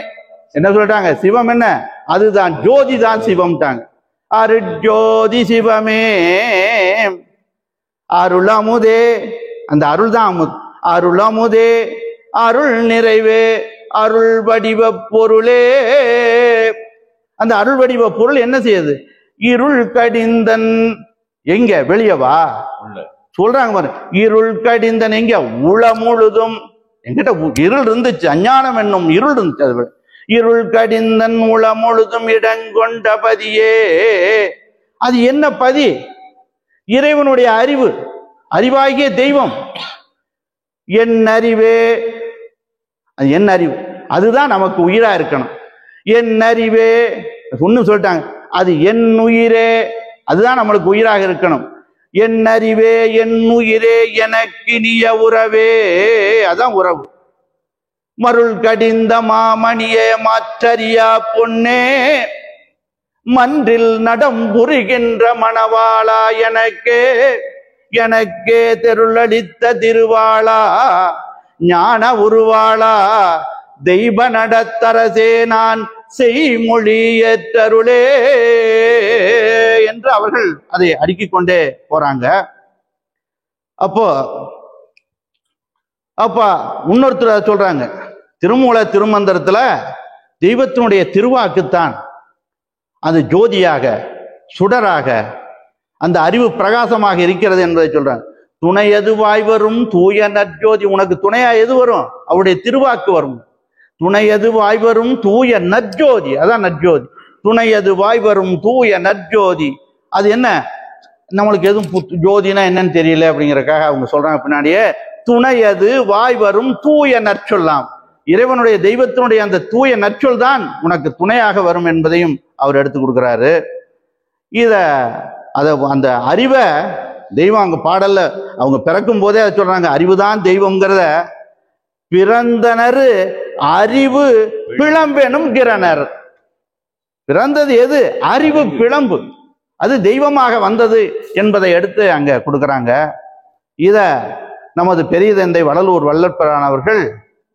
என்ன சொல்றாங்க? சிவம் என்ன? அதுதான் ஜோதி தான் சிவம்ட்டாங்க. அருட்ஜோதி சிவமே, அருள் அமுதே, அந்த அருள் தான் அமுது, அருள் அமுதே, அருள் நிறைவே, அருள் வடிவ பொருளே. அந்த அருள் வடிவ பொருள் என்ன செய்யுது? இருள் கடிந்தன் எங்க வெளியவா சொல்றாங்க பாரு. இருள் கடிந்தன் எங்க? உள முழுதும். என்கிட்ட இருள் இருந்துச்சு, அஞ்ஞானம் என்னும் இருள் இருந்துச்சு. அது இருள் கடிந்தன் உள முழுதும் இடங்கொண்ட பதியே. அது என்ன பதி? இறைவனுடைய அறிவு, அறிவாகிய தெய்வம். என் அறிவே, என் அறிவு அதுதான் நமக்கு உயிரா இருக்கணும். என் அறிவே ஒன்னு சொல்லிட்டாங்க, அது என் உயிரே, அதுதான் நம்மளுக்கு உயிராக இருக்கணும். என் அறிவே, என் உயிரே, எனக்கு இனிய உறவே, அதான் உறவு. மருள் கடிந்த மாமணியே, மாற்றறியா பொன்னே, மன்றில் நடம் புரிகின்ற மணவாளா, எனக்கே எனக்கே தெருளளித்த திருவாளா, ஞான உருவாளா, தெய்வ நடத்தரசே, நான் செய்மொழி ஏற்றருளே என்று அவர்கள் அதை அடுக்கிக் கொண்டே போறாங்க. அப்ப இன்னொருத்தர் சொல்றாங்க, திருமூல திருமந்திரத்துல தெய்வத்தினுடைய திருவாக்குத்தான் அது ஜோதியாக, சுடராக, அந்த அறிவு பிரகாசமாக இருக்கிறது என்பதை சொல்றாங்க. துணை எதுவாய் வரும் தூய நற்ஜோதி. உனக்கு துணையா எது வரும்? அவருடைய திருவாக்கு வரும். துணை எதுவாய் வரும் தூய நற்ஜோதி, அதான் நற்ஜோதி. துணையது வாய் வரும் தூய நற்ஜோதி. அது என்ன, நம்மளுக்கு எதுவும் ஜோதினா என்னன்னு தெரியல அப்படிங்கறக்காக அவங்க சொல்றாங்க பின்னாடியே, துணையது வாய் வரும் தூய நற்சொல்லாம். இறைவனுடைய தெய்வத்தினுடைய அந்த தூய நற்சொல் தான் உனக்கு துணையாக வரும் என்பதையும் அவர் எடுத்து கொடுக்கிறாரு. அந்த அறிவை தெய்வம் அங்க பாடல்ல அவங்க பிறக்கும் போதே அதை சொல்றாங்க, அறிவுதான் தெய்வம்ங்கிறத. பிறந்தனர் அறிவு பிளம்பெனும் கிரணர். பிறந்தது எது? அறிவு பிளம்பு, அது தெய்வமாக வந்தது என்பதை எடுத்து அங்க கொடுக்கறாங்க. இத நமது பெரிய தந்தை வடலூர் வல்லற்பரானவர்கள்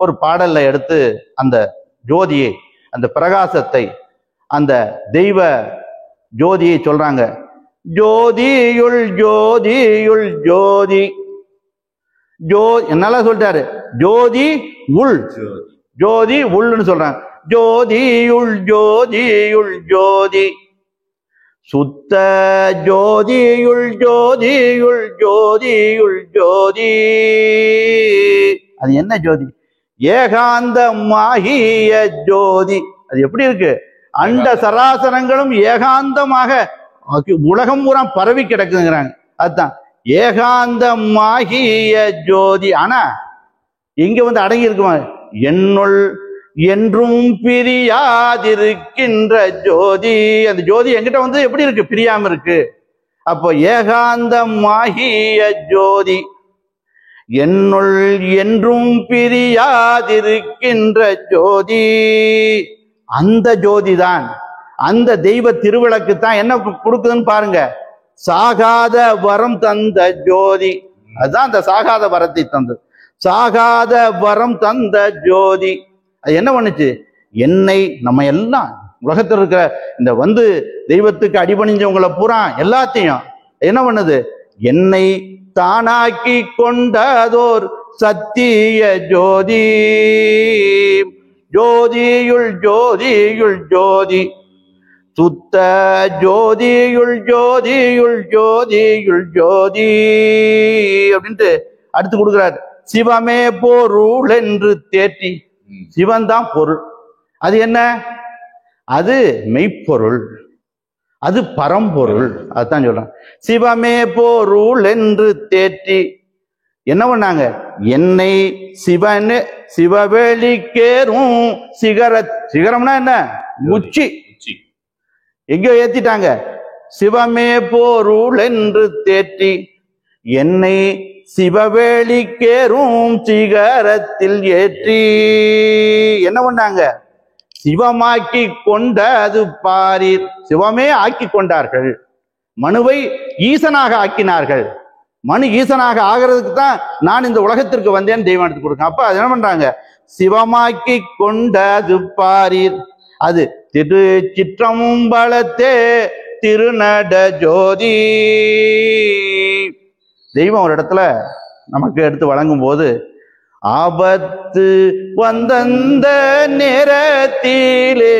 ஒரு பாடல்ல எடுத்து அந்த ஜோதியை, அந்த பிரகாசத்தை, அந்த தெய்வ ஜோதியை சொல்றாங்க. ஜோதியுள் ஜோதியுள் ஜோதி, என்னால சொல்லிட்டாரு, ஜோதி உள், ஜோதி உள்னு சொல்றாங்க. ஜோதியுள் ஜோதியுள் ஜோதி, சுத்த ஜோதியுள் ஜோதியுள் ஜோதியுள் ஜோதி. அது என்ன ஜோதி? ஏகாந்தமாகிய ஜோதி. அது எப்படி இருக்கு? அண்ட சராசரங்களும் ஏகாந்தமாக உலகம் பூரா பரவி கிடக்குங்கிறாங்க. அதுதான் ஏகாந்தமாகிய ஜோதி. ஆனா எங்க வந்து அடங்கி இருக்குமா? என்னுள் என்றும் பிரியாதிருக்கின்ற ஜோதி. அந்த ஜோதி என்கிட்ட வந்து எப்படி இருக்கு? பிரியாம இருக்கு. அப்போ ஏகாந்தமாகிய ஜோதி, என்னுள் என்றும் பிரியாதிருக்கின்ற ஜோதி. அந்த ஜோதி தான், அந்த தெய்வ திருவிளக்கு தான் என்ன கொடுக்குதுன்னு பாருங்க. சாகாத வரம் தந்த ஜோதி. அதுதான் அந்த சாகாத வரத்தை தந்தது. சாகாத வரம் தந்த ஜோதி அது என்ன பண்ணுச்சு? என்னை, நம்ம எல்லாம் உலகத்தில் இருக்கிற இந்த வந்து தெய்வத்துக்கு அடிபணிஞ்சவங்களை பூரா எல்லாத்தையும் என்ன பண்ணுது? என்னை தானாக்கி கொண்டதோர் சத்திய ஜோதி. ஜோதியுள் ஜோதியுள் ஜோதி, சுத்த ஜோதியுள் ஜோதியுள் ஜோதியுள் ஜோதி அப்படின்ட்டு அடுத்து கொடுக்கிறார். சிவமே பொருள் என்று தேற்றி. சிவன் தான் பொருள். அது என்ன? அது மெய்ப்பொருள், அது பரம்பொருள். அதுதான் சொல்றான். சிவமே பொருள் என்று தேற்றி என்ன பண்ணாங்க? என்னை சிவனு சிவவெளிக்கேறும் சிகரம்னா என்ன? உச்சி. எங்கேயோ ஏத்திட்டாங்க. சிவமே பொருள் என்று தேற்றி என்னை சிவவேளிக்கேறும் சிகரத்தில் ஏற்றி என்ன பண்ணாங்க? சிவமாக்கி கொண்டது பாரீர். சிவமே ஆக்கி கொண்டார்கள். மனுவை ஈசனாக ஆக்கினார்கள். மனு ஈசனாக ஆகிறதுக்கு தான் நான் இந்த உலகத்திற்கு வந்தேன்னு தெய்வம் எடுத்து கொடுக்க. அப்ப அது என்ன பண்றாங்க? சிவமாக்கி கொண்டது பாரீர். அது திரு சிற்றம்பலத்தே திருநட ஜோதி. தெய்வம் ஒரு இடத்துல நமக்கு எடுத்து வழங்கும் போது, ஆபத்து வந்தந்த நேரத்திலே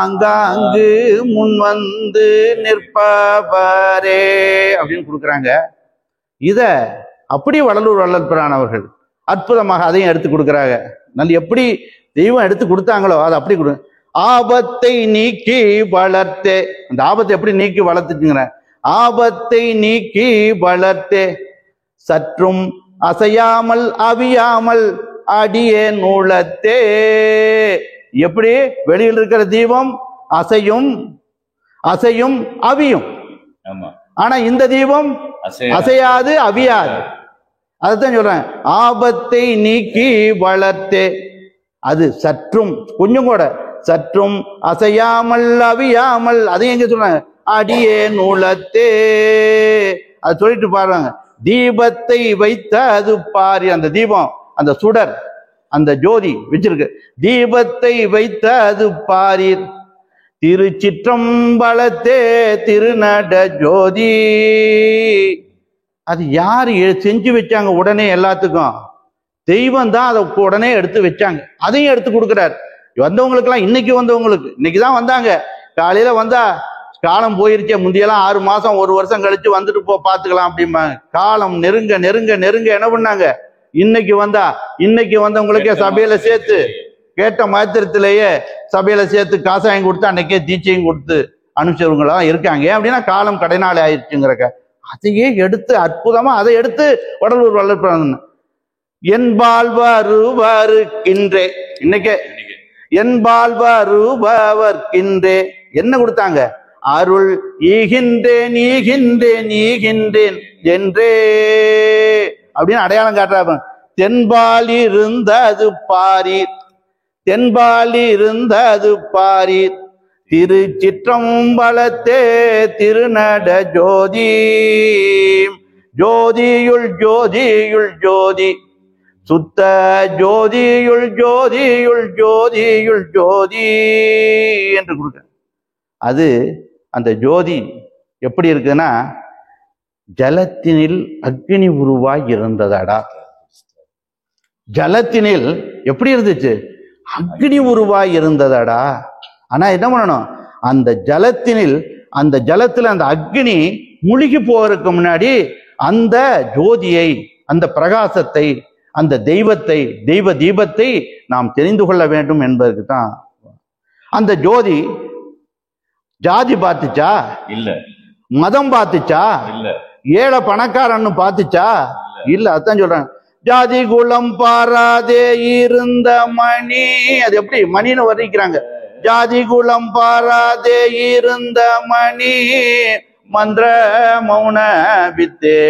ஆங்காங்கு முன் வந்து நிற்பவரே அப்படின்னு கொடுக்குறாங்க. இத அப்படி வடலூர் வல்லற்பரானவர்கள் அற்புதமாக அதையும் எடுத்து கொடுக்குறாங்க. நல்ல எப்படி தெய்வம் எடுத்து கொடுத்தாங்களோ அதை அப்படி கொடு. ஆபத்தை நீக்கி வளர்த்தே. அந்த ஆபத்தை எப்படி நீக்கி வளர்த்துச்சுங்கிற? ஆபத்தை நீக்கி வளர்த்தே சற்றும் அசையாமல் அவியாமல் அடியே நூலத்தே. எப்படி வெளியில் இருக்கிற தீபம் அசையும் அசையும் அவியும், ஆனா இந்த தீபம் அசையாது அவியாது. அதைத்தான் சொல்றேன். ஆபத்தை நீக்கி வளர்த்தே. அது சற்றும் கொஞ்சம் கூட சற்றும் அசையாமல் அவியாமல். அதையும் எங்க சொல்றாங்க? அடியே நூலத்தே. அது சொல்லிட்டு பாருங்க. தீபத்தை வைத்த அது பாரி. அந்த தீபம், அந்த சுடர், அந்த ஜோதி வச்சிருக்கு. தீபத்தை வைத்த அது பாரீர் திருச்சிற்றம்பலத்தே திருநட ஜோதி. அது யாரு செஞ்சு வச்சாங்க? உடனே எல்லாத்துக்கும் தெய்வம் தான் அதை உடனே எடுத்து வச்சாங்க. அதையும் எடுத்து கொடுக்குறாரு. வந்தவங்களுக்கெல்லாம், இன்னைக்கு வந்தவங்களுக்கு, இன்னைக்குதான் வந்தாங்க. காலையில வந்தா காலம் போயிருச்சே, முந்தியெல்லாம் 6 மாசம் 1 வருஷம் கழிச்சு வந்துட்டு போ பார்த்துக்கலாம் அப்படிம்பாங்க. காலம் நெருங்க நெருங்க நெருங்க என்ன பண்ணாங்க? இன்னைக்கு வந்தவங்களுக்கே சபையில சேர்த்து கேட்ட மாத்திரத்திலேயே சபையில சேர்த்து காசாயம் கொடுத்து அன்னைக்கே தீட்சையும் கொடுத்து அனுப்பிச்சவங்களாம் இருக்காங்க. ஏன் அப்படின்னா காலம் கடைநாளை ஆயிடுச்சுங்கிறக்க அதையே எடுத்து அற்புதமா அதை எடுத்து வடலூர் வளர்ப்பு என்பால் வருவருக்கின்றே இன்னைக்கே என்பால் வருவர்க்கின்றே என்ன கொடுத்தாங்க? அருள் ஈகின்றேன் ஈகின்றேன் ஈகின்றேன் என்றே அப்படின்னு அடையாளம் காட்டுறாங்க. தென்பால் இருந்தது பாரீர், தென்பால் இருந்தது பாரீர், திருச்சிற்றம்பலத்தே திருநட ஜோதி, ஜோதியுள் ஜோதியுள் ஜோதி, சுத்த ஜோதியுள் ஜோதியுள் ஜோதியுள் ஜோதி என்று கொடுக்க. அது அந்த ஜோதி எப்படி இருக்குன்னா, ஜலத்தினில் அக்னி உருவாய் இருந்ததாடா. ஜலத்தினில் எப்படி இருந்துச்சு? அக்னி உருவாய் இருந்ததாடா. ஆனா என்ன பண்ணணும்? அந்த ஜலத்தினில் அந்த ஜலத்துல அந்த அக்னி முழுகி போவதற்கு முன்னாடி அந்த ஜோதியை, அந்த பிரகாசத்தை, அந்த தெய்வத்தை, தெய்வ தீபத்தை நாம் தெரிந்து கொள்ள வேண்டும் என்பதற்கு தான். அந்த ஜோதி ஜாதி பார்த்துச்சா? இல்ல. மதம் பார்த்துச்சா? இல்ல. ஏழை பணக்காரன்னு பார்த்துச்சா? இல்ல. அதான் சொல்றாங்க, ஜாதி குலம் பாராதே இருந்த மணி. அது எப்படி மணின்னு வர்ணிக்கிறாங்க? ஜாதி குலம் பாராதே இருந்த மணி, மந்திர மௌன வித்தே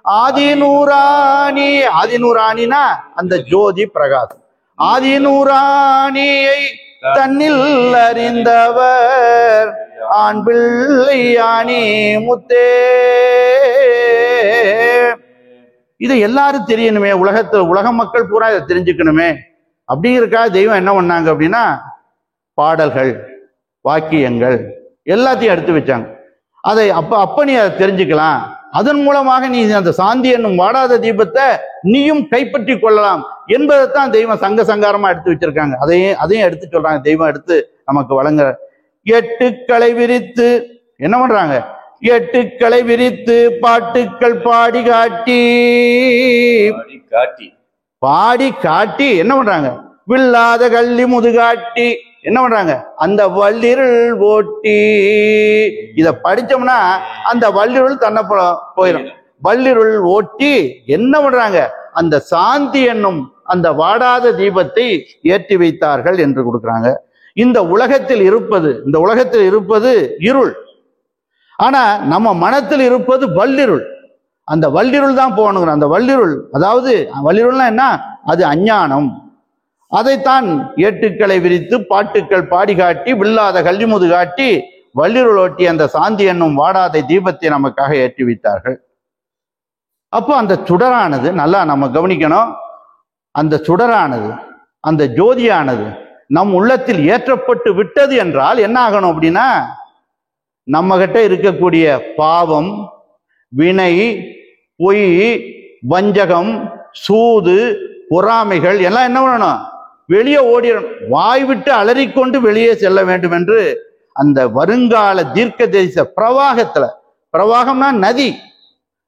ஆதிநூராணி. ஆதிநூராணினா அந்த ஜோதி பிரகாசம். ஆதிநூராணியை தன்னில் அறிந்தவர் ஆண் பிள்ளையாணி முத்தே. இதை எல்லாரும் தெரியணுமே, உலக மக்கள் பூரா இதை தெரிஞ்சுக்கணுமே அப்படிங்கிறக்காக தெய்வம் என்ன பண்ணாங்க அப்படின்னா, பாடல்கள், வாக்கியங்கள் எல்லாத்தையும் எடுத்து வச்சாங்க. அதை அப்ப நீ அதை தெரிஞ்சுக்கலாம். அதன் மூலமாக நீ அந்த சாந்தி என்னும் வாடாத தீபத்தை நீயும் கைப்பற்றி கொள்ளலாம் என்பதைத்தான் தெய்வம் சங்காரமா எடுத்து வச்சிருக்காங்க. அதையும் எடுத்து சொல்றாங்க. தெய்வம் எடுத்து நமக்கு வழங்குற. எட்டுக்களை விரித்து என்ன பண்றாங்க? எட்டுக்களை விரித்து பாட்டுக்கள் பாடி காட்டி என்ன பண்றாங்க? வில்லாத கள்ளி முதுகாட்டி என்ன பண்றாங்க? அந்த வள்ளிருள் ஓட்டி. இத படிச்சோம்னா அந்த வள்ளிருள் தன்னை போயிடும். வள்ளிருள் ஓட்டி என்ன பண்றாங்க? அந்த சாந்தி என்னும் அந்த வாடாத தீபத்தை ஏற்றி வைத்தார்கள் என்று கொடுக்குறாங்க. இந்த உலகத்தில் இருப்பது இருள். ஆனா நம்ம மனத்தில் இருப்பது வள்ளிருள். அந்த வள்ளிருள் தான் போகணுங்கிற. அந்த வள்ளிருள், அதாவது வள்ளிருள்னா என்ன? அது அஞ்ஞானம். அதைத்தான் ஏட்டுக்களை விரித்து பாட்டுக்கள் பாடி காட்டி வில்லாத கல்விமுது காட்டி வள்ளிருள் ஓட்டி அந்த சாந்தி என்னும் வாடாத தீபத்தை நமக்காக ஏற்றி வைத்தார்கள். அப்போ அந்த சுடரானது நல்லா நம்ம கவனிக்கணும். அந்த சுடரானது, அந்த ஜோதியானது நம் உள்ளத்தில் ஏற்றப்பட்டு விட்டது என்றால் என்ன ஆகணும் அப்படின்னா, நம்ம கிட்ட இருக்கக்கூடிய பாவம், வினை, பொய், வஞ்சகம், சூது, பொறாமைகள் எல்லாம் என்ன பண்ணணும்? வெளியே ஓடிடணும். வாய் விட்டு அலறிக்கொண்டு வெளியே செல்ல வேண்டும் என்று அந்த வருங்கால தீர்க்க தரிச பிரவாகத்துல, பிரவாகம்னா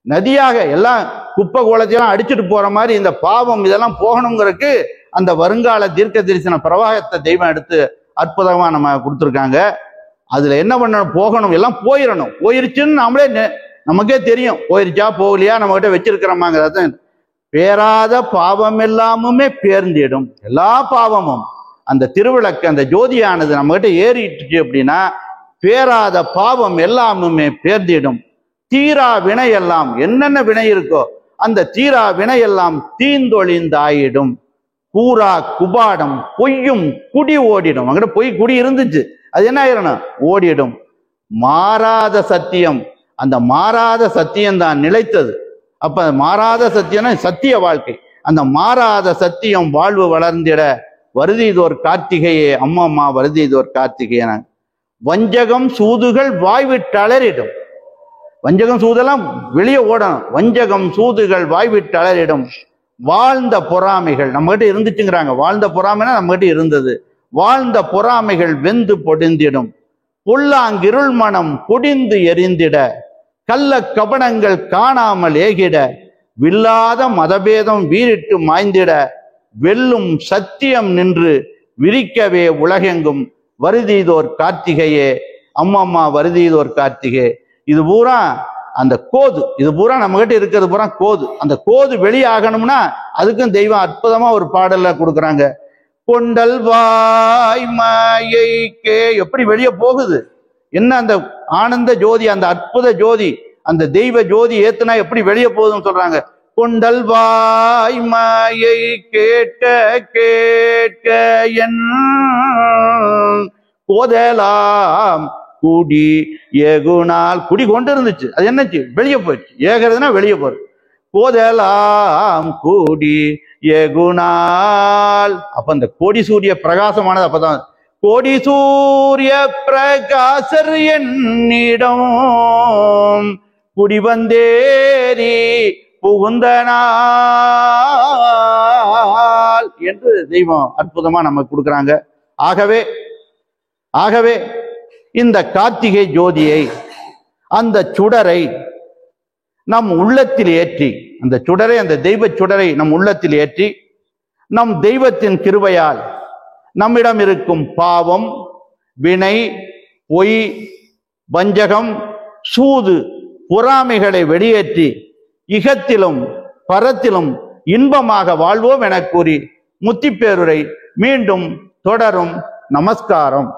நதியாக எல்லாம் குப்பை கோலத்தையெல்லாம் அடிச்சுட்டு போற மாதிரி இந்த பாவம் இதெல்லாம் போகணுங்கிறதுக்கு அந்த வருங்கால தீர்க்க தரிசன பிரவாகத்தை தெய்வம் எடுத்து அற்புதமா நம்ம கொடுத்துருக்காங்க. அதுல என்ன பண்ணணும்? போகணும், எல்லாம் போயிடணும். போயிருச்சுன்னு நமக்கே தெரியும். போயிருச்சா போகலையா நம்ம கிட்ட வச்சிருக்கிறோமாங்கிறத. பேராத பாவம் எல்லாமுமே பேர்ந்திடும். எல்லா பாவமும் அந்த திருவிளக்கு, அந்த ஜோதியானது நம்ம கிட்ட ஏறிட்டுச்சு அப்படின்னா பேராத பாவம் எல்லாமுமே பேர்ந்திடும். தீரா வினை எல்லாம், என்னென்ன வினை இருக்கோ அந்த தீரா வினை எல்லாம் தீந்தொழிந்தாயிடும். கூரா குபாடம் பொய்யும் குடி ஓடிடும். அங்கிட்ட பொய் குடி இருந்துச்சு, அது என்ன ஆயிரணும்? ஓடிடும். மாறாத சத்தியம், அந்த மாறாத சத்தியம் தான் நிலைத்தது. அப்ப மாறாத சத்தியம்னா சத்திய வாழ்க்கை. அந்த மாறாத சத்தியம் வாழ்வு வளர்ந்திட வருதிதோர் கார்த்திகையே அம்மம்மா வருதிதோர் கார்த்திகையன. வஞ்சகம் சூதுகள் வாய்விட்டு அலறிடும். வஞ்சகம் சூதெல்லாம் வெளியே ஓடணும். வஞ்சகம் சூதுகள் வாய்விட்டு அலறிடும். வாழ்ந்த பொறாமைகள் நம்ம கிட்ட இருந்துச்சுங்கிறாங்க. வாழ்ந்த பொறாமைனா நம்ம கிட்ட இருந்தது. வாழ்ந்த பொறாமைகள் வெந்து பொடிந்திடும். பொல்லாங்கிருள் மனம் பொடிந்து எரிந்திட, கள்ள கபடங்கள் காணாமல் ஏகிட, வில்லாத மதபேதம் வீறிட்டு மாய்ந்திட வெல்லும் சத்தியம் நின்று விரிக்கவே உலகெங்கும் வருதீதோர் கார்த்திகையே, அம்மம்மா வருதீதோர் கார்த்திகை. இது பூரா அந்த கோது, இது பூரா நம்ம கிட்ட இருக்கிறது பூரா கோது. அந்த கோது வெளியாகணும்னா அதுக்கும் தெய்வம் அற்புதமா ஒரு பாடல்ல கொடுக்குறாங்க. கொண்டல் வாய் மாயைக்கே, எப்படி வெளியே போகுது, என்ன அந்த ஆனந்த ஜோதி, அந்த அற்புத ஜோதி, அந்த தெய்வ ஜோதி ஏத்துனா எப்படி வெளியே போகுதுன்னு சொல்றாங்க. கொண்டல் வாய் மாயை கேட்க கேட்க என் போதலாம் குடி ஏகுனால், குடி கொண்டு இருந்துச்சு, அது என்னச்சு வெளியே போயிடுச்சு. ஏகிறதுனா வெளியே போறது. போதலாம் கூடி ஏகுனால், அப்ப அந்த கோடி சூரிய பிரகாசமானது அப்பதான். கோடி சூரிய பிரகாசர் என்னிடம் குடிவந்தேரி புகுந்தனால் என்று தெய்வம் அற்புதமா நமக்கு கொடுக்குறாங்க. ஆகவே இந்த கார்த்திகை ஜோதியை, அந்த சுடரை நம் உள்ளத்தில் ஏற்றி, அந்த சுடரை, அந்த தெய்வ சுடரை நம் உள்ளத்தில் ஏற்றி, நம் தெய்வத்தின் கிருபையால் நம்மிடம் இருக்கும் பாவம், வினை, பொய், வஞ்சகம், சூது, பொறாமைகளை வெளியேற்றி இகத்திலும் பரத்திலும் இன்பமாக வாழ்வோம் என கூறி முத்திப்பேருரை மீண்டும் தொடரும். நமஸ்காரம்.